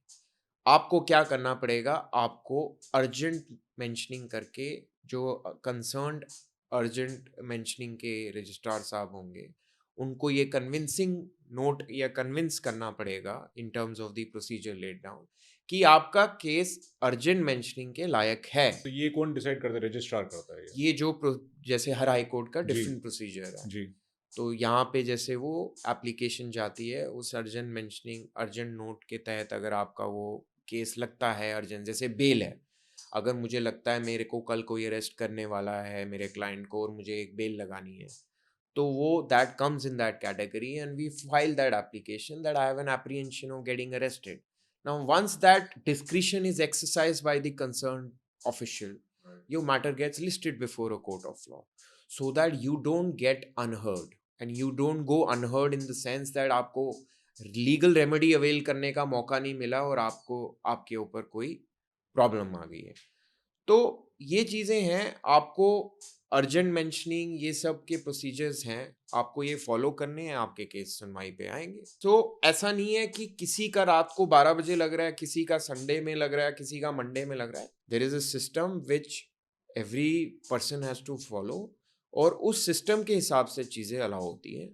आपको क्या करना पड़ेगा, आपको अर्जेंट मेंशनिंग करके जो कंसर्न्ड अर्जेंट मेंशनिंग के रजिस्ट्रार साहब होंगे, उनको ये कन्विंसिंग नोट या कन्विंस करना पड़ेगा in terms of the procedure laid down कि आपका केस अर्जेंट मेंशनिंग के लायक है। तो ये कौन डिसाइड करता है? रजिस्ट्रार करता है ये जो जैसे हर हाई कोर्ट का जी। डिफरेंट प्रोसीजर है, जी तो यहाँ पे जैसे वो एप्लीकेशन जाती है उस अर्जेंट मेंशनिंग अर्जेंट नोट के तहत, अगर आपका वो केस लगता है अर्जेंट, जैसे बेल है, अगर मुझे लगता है मेरे को कल कोई अरेस्ट करने वाला है मेरे क्लाइंट को और मुझे एक बेल लगानी है, तो वो that comes in that category and we file that application that I have an apprehension of getting arrested. Now once that discretion is exercised by the concerned official, your matter gets listed before a court of law so that you don't get unheard. And you don't go unheard in the sense that आपको legal remedy avail करने का मौका नहीं मिला और आपको आपके ऊपर कोई प्रॉब्लम आ गई है. तो ये चीज़ें हैं, आपको अर्जेंट मेंशनिंग ये सब के प्रोसीजर्स हैं, आपको ये फॉलो करने हैं, आपके केस सुनवाई पे आएंगे. तो ऐसा नहीं है कि किसी का रात को 12 बजे लग रहा है, किसी का संडे में लग रहा है, किसी का मंडे में लग रहा है. There is a system which every person has to follow और उस सिस्टम के हिसाब से चीज़ें अलाउ होती हैं.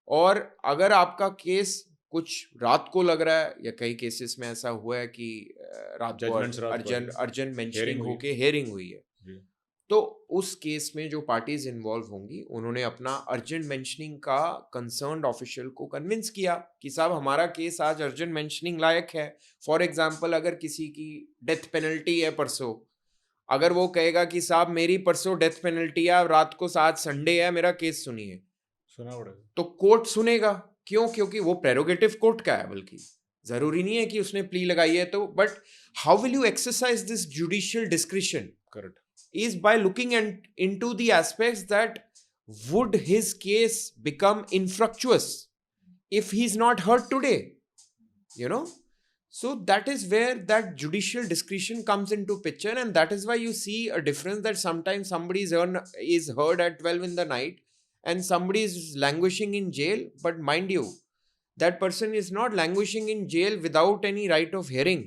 और अगर आपका केस कुछ रात को लग रहा है, या कई केसेस में ऐसा हुआ है कि रात को Judgments रात को urgent I. Urgent Hearing mentioning हुई। होके हेयरिंग हुई है, जी तो उस केस में जो पार्टीज इन्वॉल्व होंगी उन्होंने अपना अर्जेंट मेंशनिंग का कंसर्न्ड ऑफिशियल को कन्विंस किया कि साहब हमारा केस आज अर्जेंट मेंशनिंग लायक है. फॉर एग्जांपल, अगर किसी की डेथ पेनल्टी है परसों, अगर वो कहेगा कि साहब मेरी परसों डेथ पेनल्टी है, रात को आज संडे है, मेरा केस सुनिए, सुना पड़ेगा। तो कोर्ट सुनेगा. क्यों? क्योंकि वो प्रेरोगेटिव कोर्ट का है. बल्कि जरूरी नहीं है कि उसने प्ली लगाई है तो, but how will you exercise this judicial discretion correct. is by looking into the aspects that would his case become infructuous if he's not heard today, you know. So that is where that judicial discretion comes into picture, and that is why you see a difference that sometimes somebody is heard at 12 in the night and somebody is languishing in jail. But mind you, that person is not languishing in jail without any right of hearing.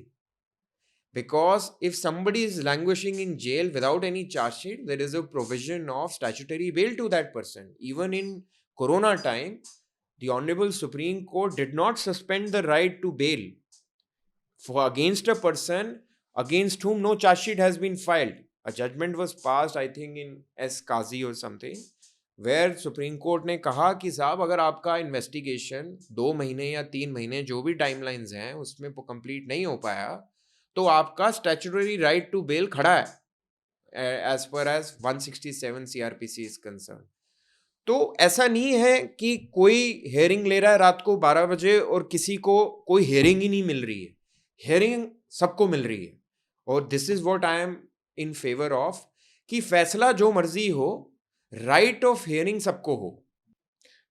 Because if somebody is languishing in jail without any charge sheet, there is a provision of statutory bail to that person. Even in Corona time, the Honorable Supreme Court did not suspend the right to bail for against a person against whom no charge sheet has been filed. A judgment was passed, I think, in S. Qazi or something, where Supreme Court ने कहा कि साहब अगर आपका investigation 2 महीने या 3 महीने जो भी टाइमलाइंस हैं उसमें कंप्लीट नहीं हो पाया, तो आपका स्टैट्यूटरी राइट टू बेल खड़ा है as per as 167 CrPC is concern. तो ऐसा नहीं है कि कोई हेयरिंग ले रहा है रात को 12 बजे और किसी को कोई हेयरिंग ही नहीं मिल रही है. हेयरिंग सबको मिल रही है. और this is what I am in favour of, कि फैसला जो मर्जी हो, राइट ऑफ हेयरिंग सबको हो.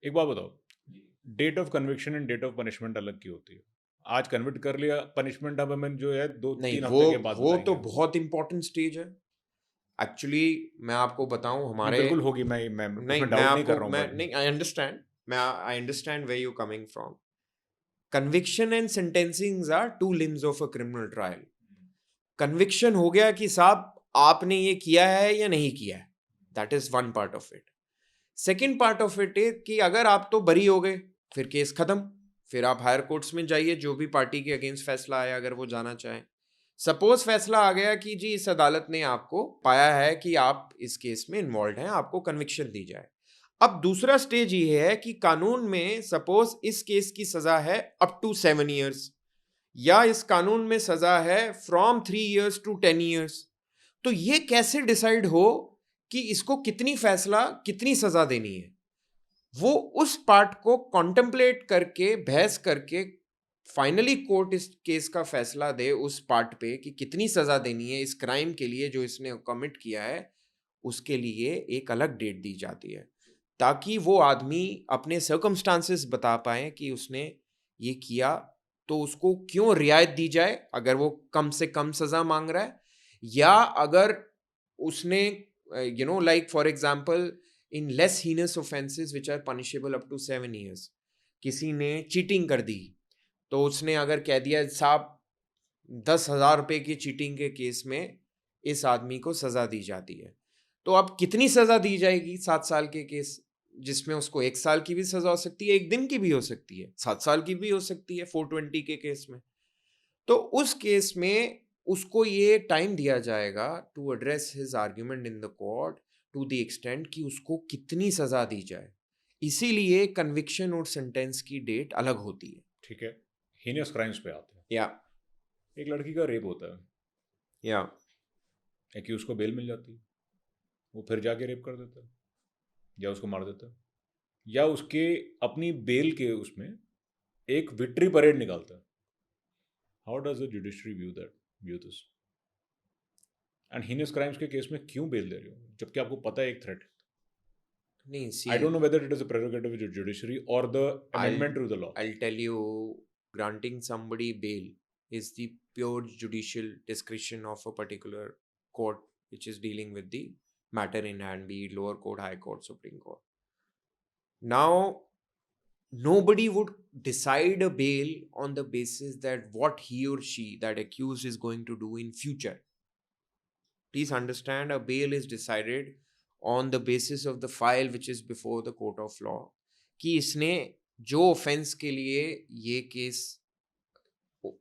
एक बात बताओ, date of conviction and date of punishment अलग की होती है? आज कन्विक्ट कर लिया, पनिशमेंट अब हमें जो है 2-3 हफ्ते के बाद वो तो बताएंगे। बहुत इंपॉर्टेंट स्टेज है. एक्चुअली मैं आपको बताऊं, नहीं, हमारे बिल्कुल होगी, मैं नहीं, उसमें मैं डाउट नहीं कर आपको रहा हूँ मैं but- नहीं, I understand where you coming from. Conviction and sentencing are two limbs of a criminal trial. Conviction हो गया कि साहब आपने ये किया है या नहीं किया है, that is one part of it. Second part of it is कि अगर आप तो बरी हो गए, फिर केस खत्म, फिर आप हायर कोर्ट्स में जाइए, जो भी पार्टी के अगेंस्ट फैसला आया अगर वो जाना चाहें. सपोज फैसला आ गया कि जी इस अदालत ने आपको पाया है कि आप इस केस में इन्वॉल्व हैं, आपको कन्विक्शन दी जाए. अब दूसरा स्टेज ये है कि कानून में सपोज इस केस की सजा है अप टू 7 years, या इस कानून में सजा है फ्रॉम 3 years to 10 years. तो ये कैसे डिसाइड हो कि इसको कितनी सजा देनी है? वो उस पार्ट को कॉन्टेम्पलेट करके, बहस करके, फाइनली कोर्ट इस केस का फैसला दे उस पार्ट पे कि कितनी सजा देनी है इस क्राइम के लिए जो इसने कमिट किया है. उसके लिए एक अलग डेट दी जाती है ताकि वो आदमी अपने सर्कमस्टांसेस बता पाए कि उसने ये किया, तो उसको क्यों रियायत दी जाए अगर वो कम से कम सजा मांग रहा है, या अगर उसने like for example in less heinous offences which are punishable up to 7 years, किसी ने चीटिंग कर दी, तो उसने अगर कह दिया साहब 10,000 रुपए की चीटिंग के केस में इस आदमी को सजा दी जाती है, तो अब कितनी सजा दी जाएगी 7 साल के केस जिसमें उसको 1 साल की भी सजा हो सकती है, 1 दिन की भी हो सकती है, 7 साल की भी हो सकती है 420 के केस में। तो उस केस में उसको ये टाइम दिया जाएगा to address his argument in the court to the extent कि उसको कितनी सजा दी जाए। इसीलिए कन्विक्शन और सेंटेंस की डेट अलग होती है। ठीक है, हीनियस क्राइम्स पे आते हैं। या एक लड़की का रेप होता है, या एक्यूज को बेल मिल जाती है, वो फिर जाके रेप कर देता है या उसको मार देता है, या उसके अपनी बेल के उसमें एक विक्ट्री परेड निकालता है। How does the judiciary view this? And heinous crimes के केस में क्यों बेल दे रहे हो जबकि आपको पता है एक थ्रेट? नहीं, see, I don't know whether it is a prerogative of judiciary और the I'll amendment to the law. I'll tell you, granting somebody bail is the pure judicial discretion of a particular court which is dealing with the matter in hand, be it lower court, high court, Supreme Court. Now, nobody would decide a bail on the basis that what he or she, that accused, is going to do in future. Please understand, a bail is decided on the basis of the file which is before the court of law, कि इसने जो offence के लिए ये case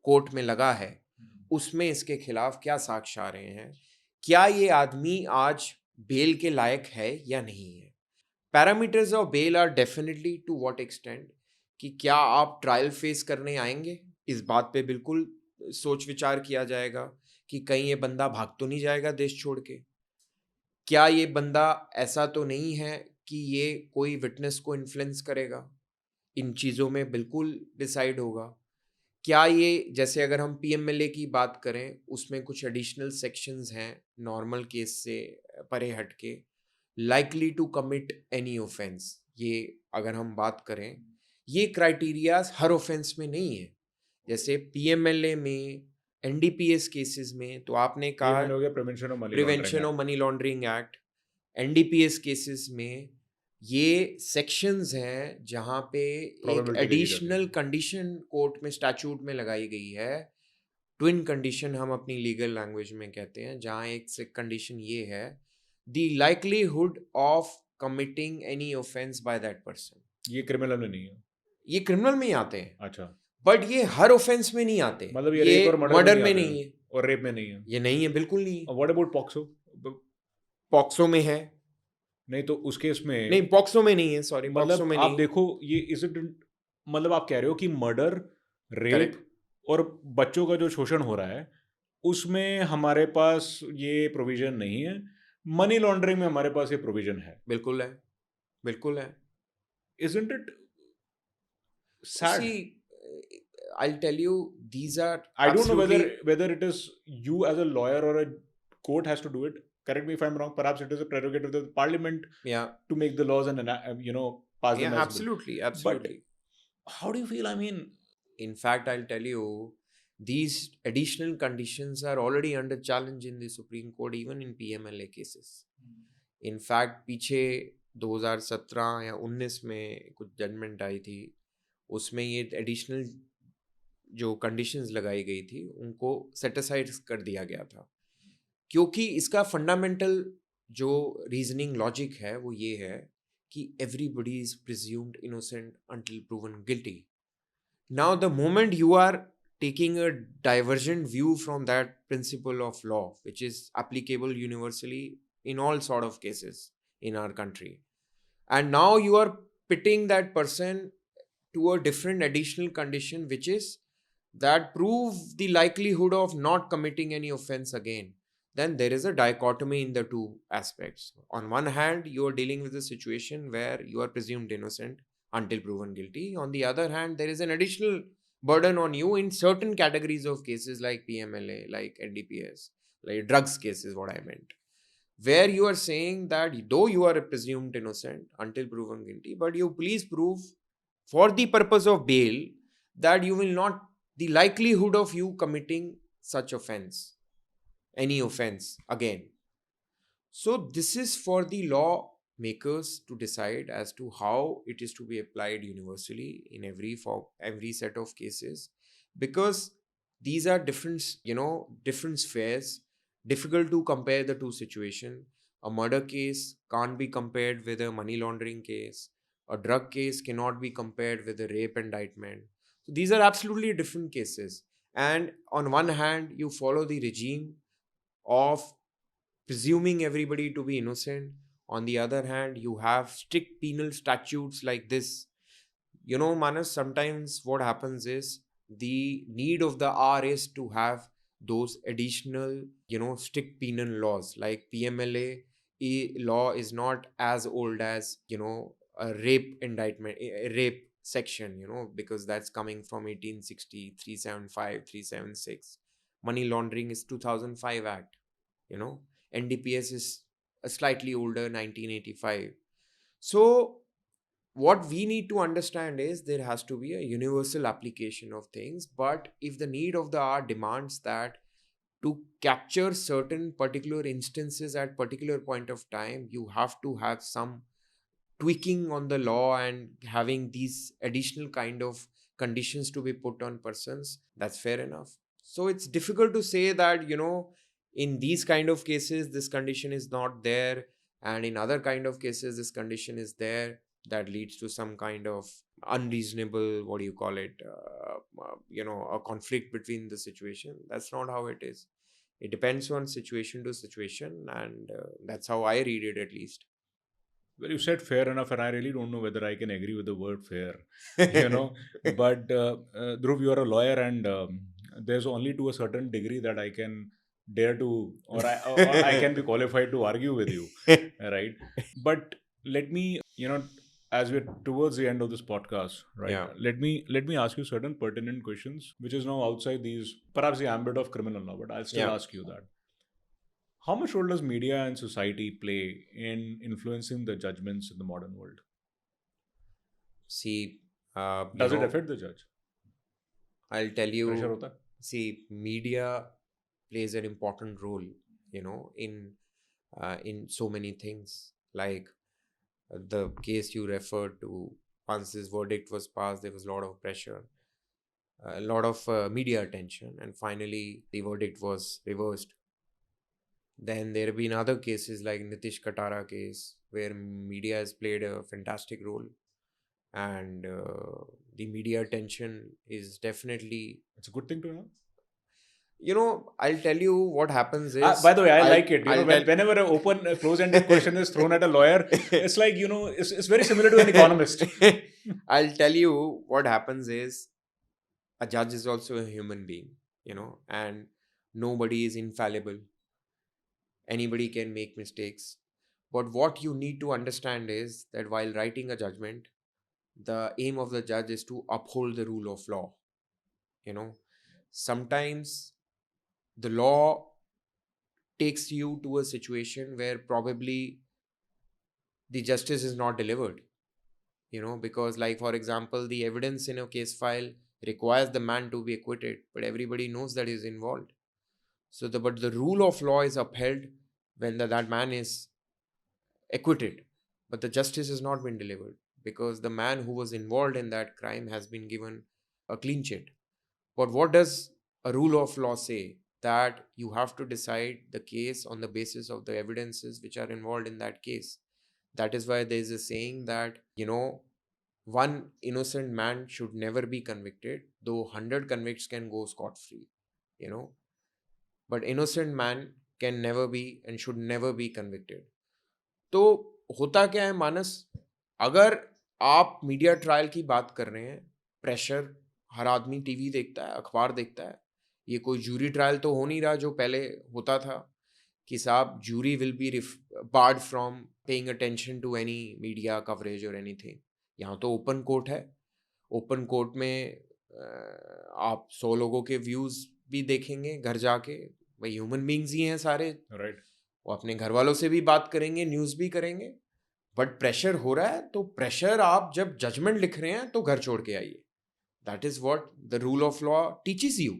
court में लगा है उसमें इसके खिलाफ क्या साक्ष्य आ रहे हैं, क्या ये आदमी आज बेल के लायक है या नहीं है। Parameters of bail are definitely to what extent कि क्या आप ट्रायल फेस करने आएंगे, इस बात पे बिल्कुल सोच विचार किया जाएगा कि कहीं ये बंदा भाग तो नहीं जाएगा देश छोड़ के, क्या ये बंदा ऐसा तो नहीं है कि ये कोई विटनेस को इन्फ्लुएंस करेगा, इन चीज़ों में बिल्कुल डिसाइड होगा। क्या ये, जैसे अगर हम पीएमएलए की बात करें उसमें कुछ एडिशनल सेक्शंस हैं नॉर्मल केस से परे हट के, likely to commit any offence, ये अगर हम बात करें ये क्राइटेरियाज हर ऑफेंस में नहीं है। जैसे पीएमएलए में, एनडीपीएस केसेस में तो आपने कहा हो गया prevention of money prevention of money laundering act, NDPS cases में ये सेक्शंस हैं जहाँ पे एक Probability देखी जाती एडिशनल है। कंडीशन कोर्ट में स्टैट्यूट में लगाई गई है, ट्विन कंडीशन हम अपनी लीगल लैंग्वेज में कहते हैं, जहाँ एक कंडीशन ये है, the likelihood of committing any offence by that person. ये क्रिमिनल में नहीं है। ये क्रिमिनल में ही आते हैं, अच्छा, बट ये हर ऑफेंस में नहीं आते, मतलब ये ये रेप और मर्डर में नहीं है, और रेप में नहीं है। ये नहीं है, बिल्कुल नहीं है। और व्हाट अबाउट पॉक्सो? पॉक्सो में है, नहीं तो उस केस में नहीं पॉक्सो में नहीं है, सॉरी पॉक्सो मतलब में आप नहीं। देखो ये इज इट, मतलब आप कह रहे हो कि मर्डर, रेप Correct. और बच्चों का जो शोषण हो रहा है उसमें हमारे पास ये प्रोविजन नहीं है, मनी लॉन्ड्रिंग में हमारे पास ये प्रोविजन है। बिल्कुल है, बिल्कुल है। Isn't it sad? See, I'll tell you, these are I don't know absolutely, whether it is you as a lawyer or a court has to do it. Correct me if I'm wrong. Perhaps it is a prerogative of the parliament yeah, to make the laws and pass them yeah, as bill. absolutely, But absolutely. how do you feel? I mean, In fact, I'll tell you, these additional conditions are already under challenge in the Supreme Court, even in PMLA cases. In fact, पीछे 2017 या 19 में कुछ judgement आई थी, उसमें ये additional जो conditions लगाई गई थी उनको सेटिसाइड कर दिया गया था, क्योंकि इसका फंडामेंटल जो रीजनिंग लॉजिक है वो ये है कि everybody is presumed innocent until proven guilty. Now the moment you are taking a divergent view from that principle of law which is applicable universally in all sort of cases in our country, and now you are pitting that person to a different additional condition which is that prove the likelihood of not committing any offense again, then there is a dichotomy in the two aspects. On one hand, you are dealing with a situation where you are presumed innocent until proven guilty. On the other hand, there is an additional burden on you in certain categories of cases like PMLA, like NDPS, like drugs cases, what I meant, where you are saying that though you are presumed innocent until proven guilty, but you please prove for the purpose of bail that you will not, the likelihood of you committing such offense, any offense again. So this is for the law makers to decide as to how it is to be applied universally in every set of cases, because these are different, different spheres, difficult to compare the two situations. A murder case can't be compared with a money laundering case. A drug case cannot be compared with a rape indictment. So these are absolutely different cases. And on one hand, you follow the regime of presuming everybody to be innocent. On the other hand, you have strict penal statutes like this. Manas, sometimes what happens is the need of the hour is to have those additional, strict penal laws like PMLA. Law is not as old as, a rape indictment, a rape section, because that's coming from 1860, 375, 376. Money laundering is 2005 Act, NDPS is a slightly older 1985. So what we need to understand is there has to be a universal application of things, but if the need of the hour demands that to capture certain particular instances at particular point of time, you have to have some tweaking on the law and having these additional kind of conditions to be put on persons, that's fair enough. So it's difficult to say that, in these kind of cases this condition is not there, and in other kind of cases this condition is there, that leads to some kind of unreasonable, what do you call it, a conflict between the situation. That's not how it is. It depends on situation to situation, and that's how I read it, at least. Well, you said fair enough, and I really don't know whether I can agree with the word fair. You know, but Dhruv, you are a lawyer, and there's only to a certain degree that I can dare to, or I can be qualified to argue with you, right? But let me, as we're towards the end of this podcast, right? Yeah. Let me ask you certain pertinent questions, which is now outside these, perhaps the ambit of criminal law, but I'll still Yeah. ask you that. How much role does media and society play in influencing the judgments in the modern world? See, Does it affect the judge? I'll tell you. Pressure hota hai? See, media plays an important role, in so many things. Like the case you referred to, once this verdict was passed, there was a lot of pressure, a lot of media attention, and finally the verdict was reversed. Then there have been other cases like Nitish Katara case, where media has played a fantastic role, and the media attention is definitely, It's a good thing to know. I'll tell you what happens is. By the way, I I'll- like it. I'll Whenever an open, close-ended question is thrown at a lawyer, it's like, it's very similar to an economist. I'll tell you what happens is a judge is also a human being, and nobody is infallible. Anybody can make mistakes. But what you need to understand is that while writing a judgment, the aim of the judge is to uphold the rule of law. Sometimes the law takes you to a situation where probably the justice is not delivered, because, like, for example, the evidence in a case file requires the man to be acquitted, but everybody knows that he's involved. So but the rule of law is upheld when that man is acquitted, but the justice has not been delivered because the man who was involved in that crime has been given a clean sheet. But what does a rule of law say? That you have to decide the case on the basis of the evidences which are involved in that case. That is why there is a saying that, one innocent man should never be convicted, though 100 convicts can go scot-free, but innocent man can never be and should never be convicted. तो होता क्या है मानस, अगर आप media trial की बात कर रहे हैं, प्रेशर, हर आदमी टीवी देखता है, अखबार देखता है, ये कोई जूरी ट्रायल तो हो नहीं रहा जो पहले होता था कि साहब jury will be barred from paying attention to any media coverage और एनीथिंग. यहाँ तो ओपन कोर्ट है. ओपन कोर्ट में आप 100 लोगों के व्यूज भी देखेंगे घर जाके, भाई ह्यूमन बींग्स ही हैं सारे, राइट. वो अपने घर वालों से भी बात करेंगे, न्यूज़ भी करेंगे. बट प्रेशर हो रहा है, तो प्रेशर, आप जब जजमेंट लिख रहे हैं तो घर छोड़ के आइए. That is what the rule of law teaches you.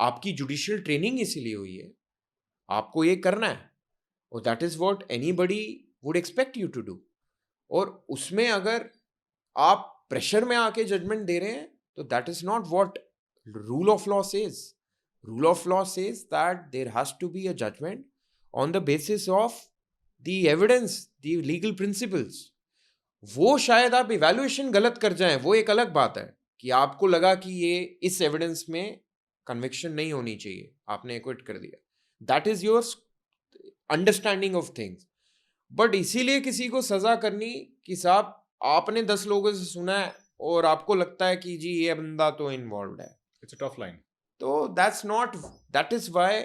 आपकी जुडिशियल ट्रेनिंग इसीलिए हुई है, आपको ये करना है, और that is what anybody would expect you to do. और उसमें अगर आप प्रेशर में आके जजमेंट दे रहे हैं, तो that is not what rule of law says. Rule of law says that there has to be a judgement on the basis of the evidence, the legal principles, वो शायद आप इवैल्यूएशन गलत कर जाएं, वो एक अलग बात है कि आपको लगा कि ये इस एविडेंस में कन्विक्शन नहीं होनी चाहिए, आपने एक्विट कर दिया, that is your understanding of things. But इसीलिए किसी को सजा करनी कि साहब आपने 10 लोगों से सुना है और आपको लगता है कि जी ये बंदा तो इन्वॉल्व है, It's a tough line. तो that's not, that is why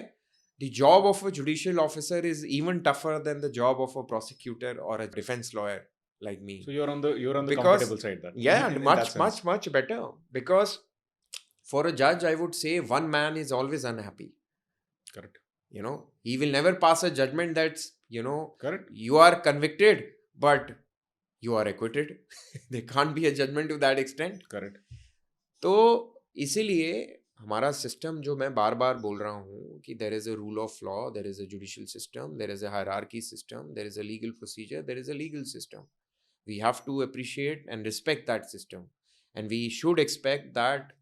the job of a judicial officer is even tougher than the job of a prosecutor or a defense lawyer like me. So you're on the Because comfortable side then. yeah, in much that sense. much better, because for a judge I would say one man is always unhappy. Correct. He will never pass a judgment that's Correct. you are convicted but you are acquitted. There can't be a judgment to that extent. Correct. तो इसीलिए हमारा system, जो मैं बार बार बोल रहा हूँ कि there is a rule of law, there is a judicial system, there is a hierarchy system, there is a legal procedure, there is a legal system. We have to appreciate and respect that system, and we should expect that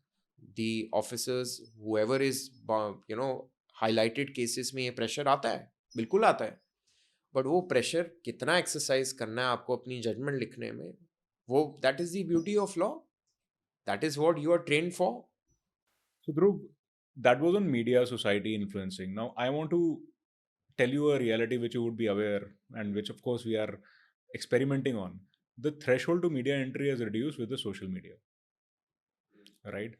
the officers, whoever is highlighted cases में ये pressure आता है, बिल्कुल आता है, but वो pressure कितना exercise करना है आपको अपनी जजमेंट लिखने में, वो that is the beauty of law, that is what you are trained for. So Dhruv, that was on media, society influencing. Now I want to tell you a reality which you would be aware, and which of course we are experimenting on. The threshold to media entry has reduced with the social media, right?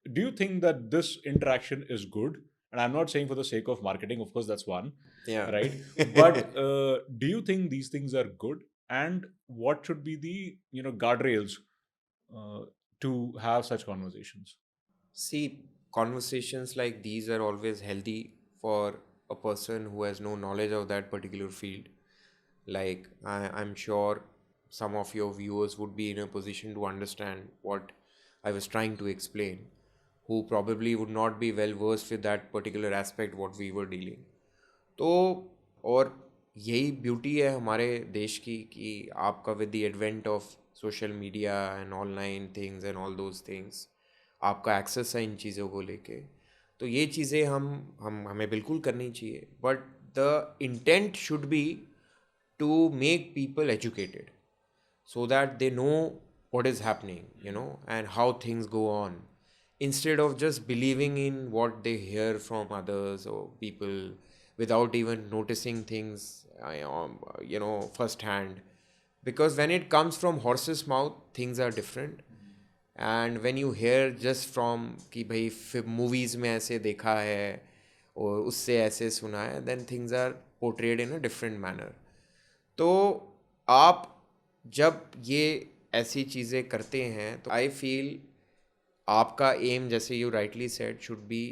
Do you think that this interaction is good? And I'm not saying for the sake of marketing, of course that's one, Yeah. right? But do you think these things are good? And what should be the guardrails uh, to have such conversations? See, conversations like these are always healthy for a person who has no knowledge of that particular field. Like, I'm sure some of your viewers would be in a position to understand what I was trying to explain, who probably would not be well versed with that particular aspect what we were dealing. तो और यही beauty है हमारे देश की कि आपका with the advent of social media and online things and all those things, आपका एक्सेस है इन चीज़ों को लेके, तो ये चीज़ें हम हमें बिल्कुल करनी चाहिए, but the intent should be to make people educated so that they know what is happening, and how things go on, instead of just believing in what they hear from others or people without even noticing things, firsthand. Because when it comes from horse's mouth, things are different. And when you hear just from कि भाई movies में ऐसे देखा है और उससे ऐसे सुना है, then things are portrayed in a different manner. तो आप जब ये ऐसी चीज़ें करते हैं तो आई फील आपका एम, जैसे you rightly said, should be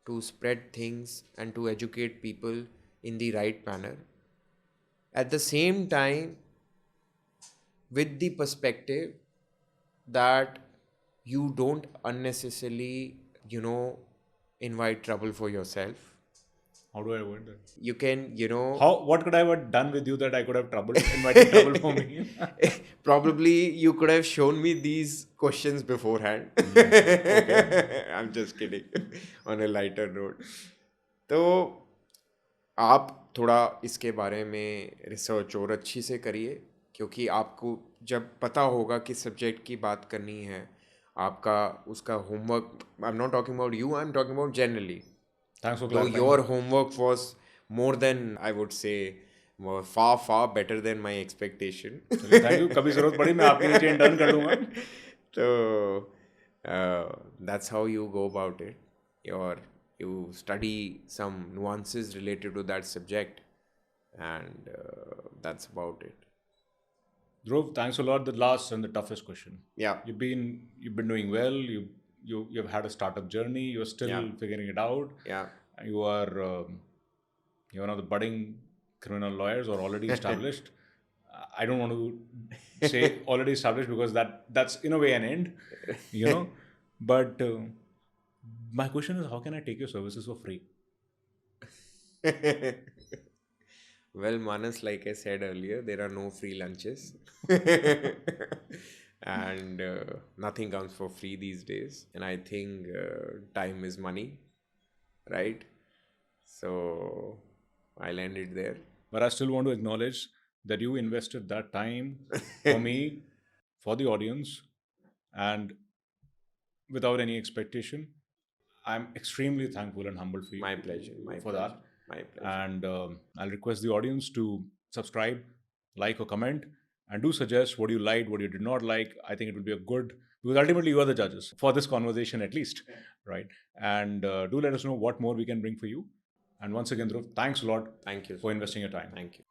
to spread things and to educate people in the right manner, at the same time with the perspective that you don't unnecessarily, invite trouble for yourself. How do I avoid that? You can, What could I have done with you that I could have invited trouble for me? probably you could have shown me these questions beforehand. Okay. I'm just kidding. On a lighter note. तो आप थोड़ा इसके बारे में research और अच्छी से करिए, क्योंकि आपको जब पता होगा कि सब्जेक्ट की बात करनी है, आपका उसका homework, I am not talking about you, I am talking about generally. Thanks for Though clarifying. your homework was more than, I would say, far better than my expectation. Thank you. कभी जरूरत पड़ी मैं आपके लिए chain turn कर दूंगा. So that's how you go about it. You study some nuances related to that subject, and that's about it. Dhruv, thanks a lot. The last and the toughest question. Yeah. You've been doing well. You've had a startup journey. You're still Yeah. figuring it out. Yeah. You are you're one of the budding criminal lawyers, or already established. I don't want to say already established because that's in a way an end, But my question is, how can I take your services for free? Well, Manas, like I said earlier, there are no free lunches. And nothing comes for free these days. And I think time is money, right? So I'll end it there. but I still want to acknowledge that you invested that time for me, for the audience, and without any expectation. I'm extremely thankful and humbled for you. My pleasure. My for pleasure. that. My pleasure. And I'll request the audience to subscribe, like, or comment, and do suggest what you liked, what you did not like. I think it will be a good, because ultimately you are the judges for this conversation, at least, right? And do let us know what more we can bring for you. And once again, Dhruv, thanks a lot Thank you. for investing your time. Thank you.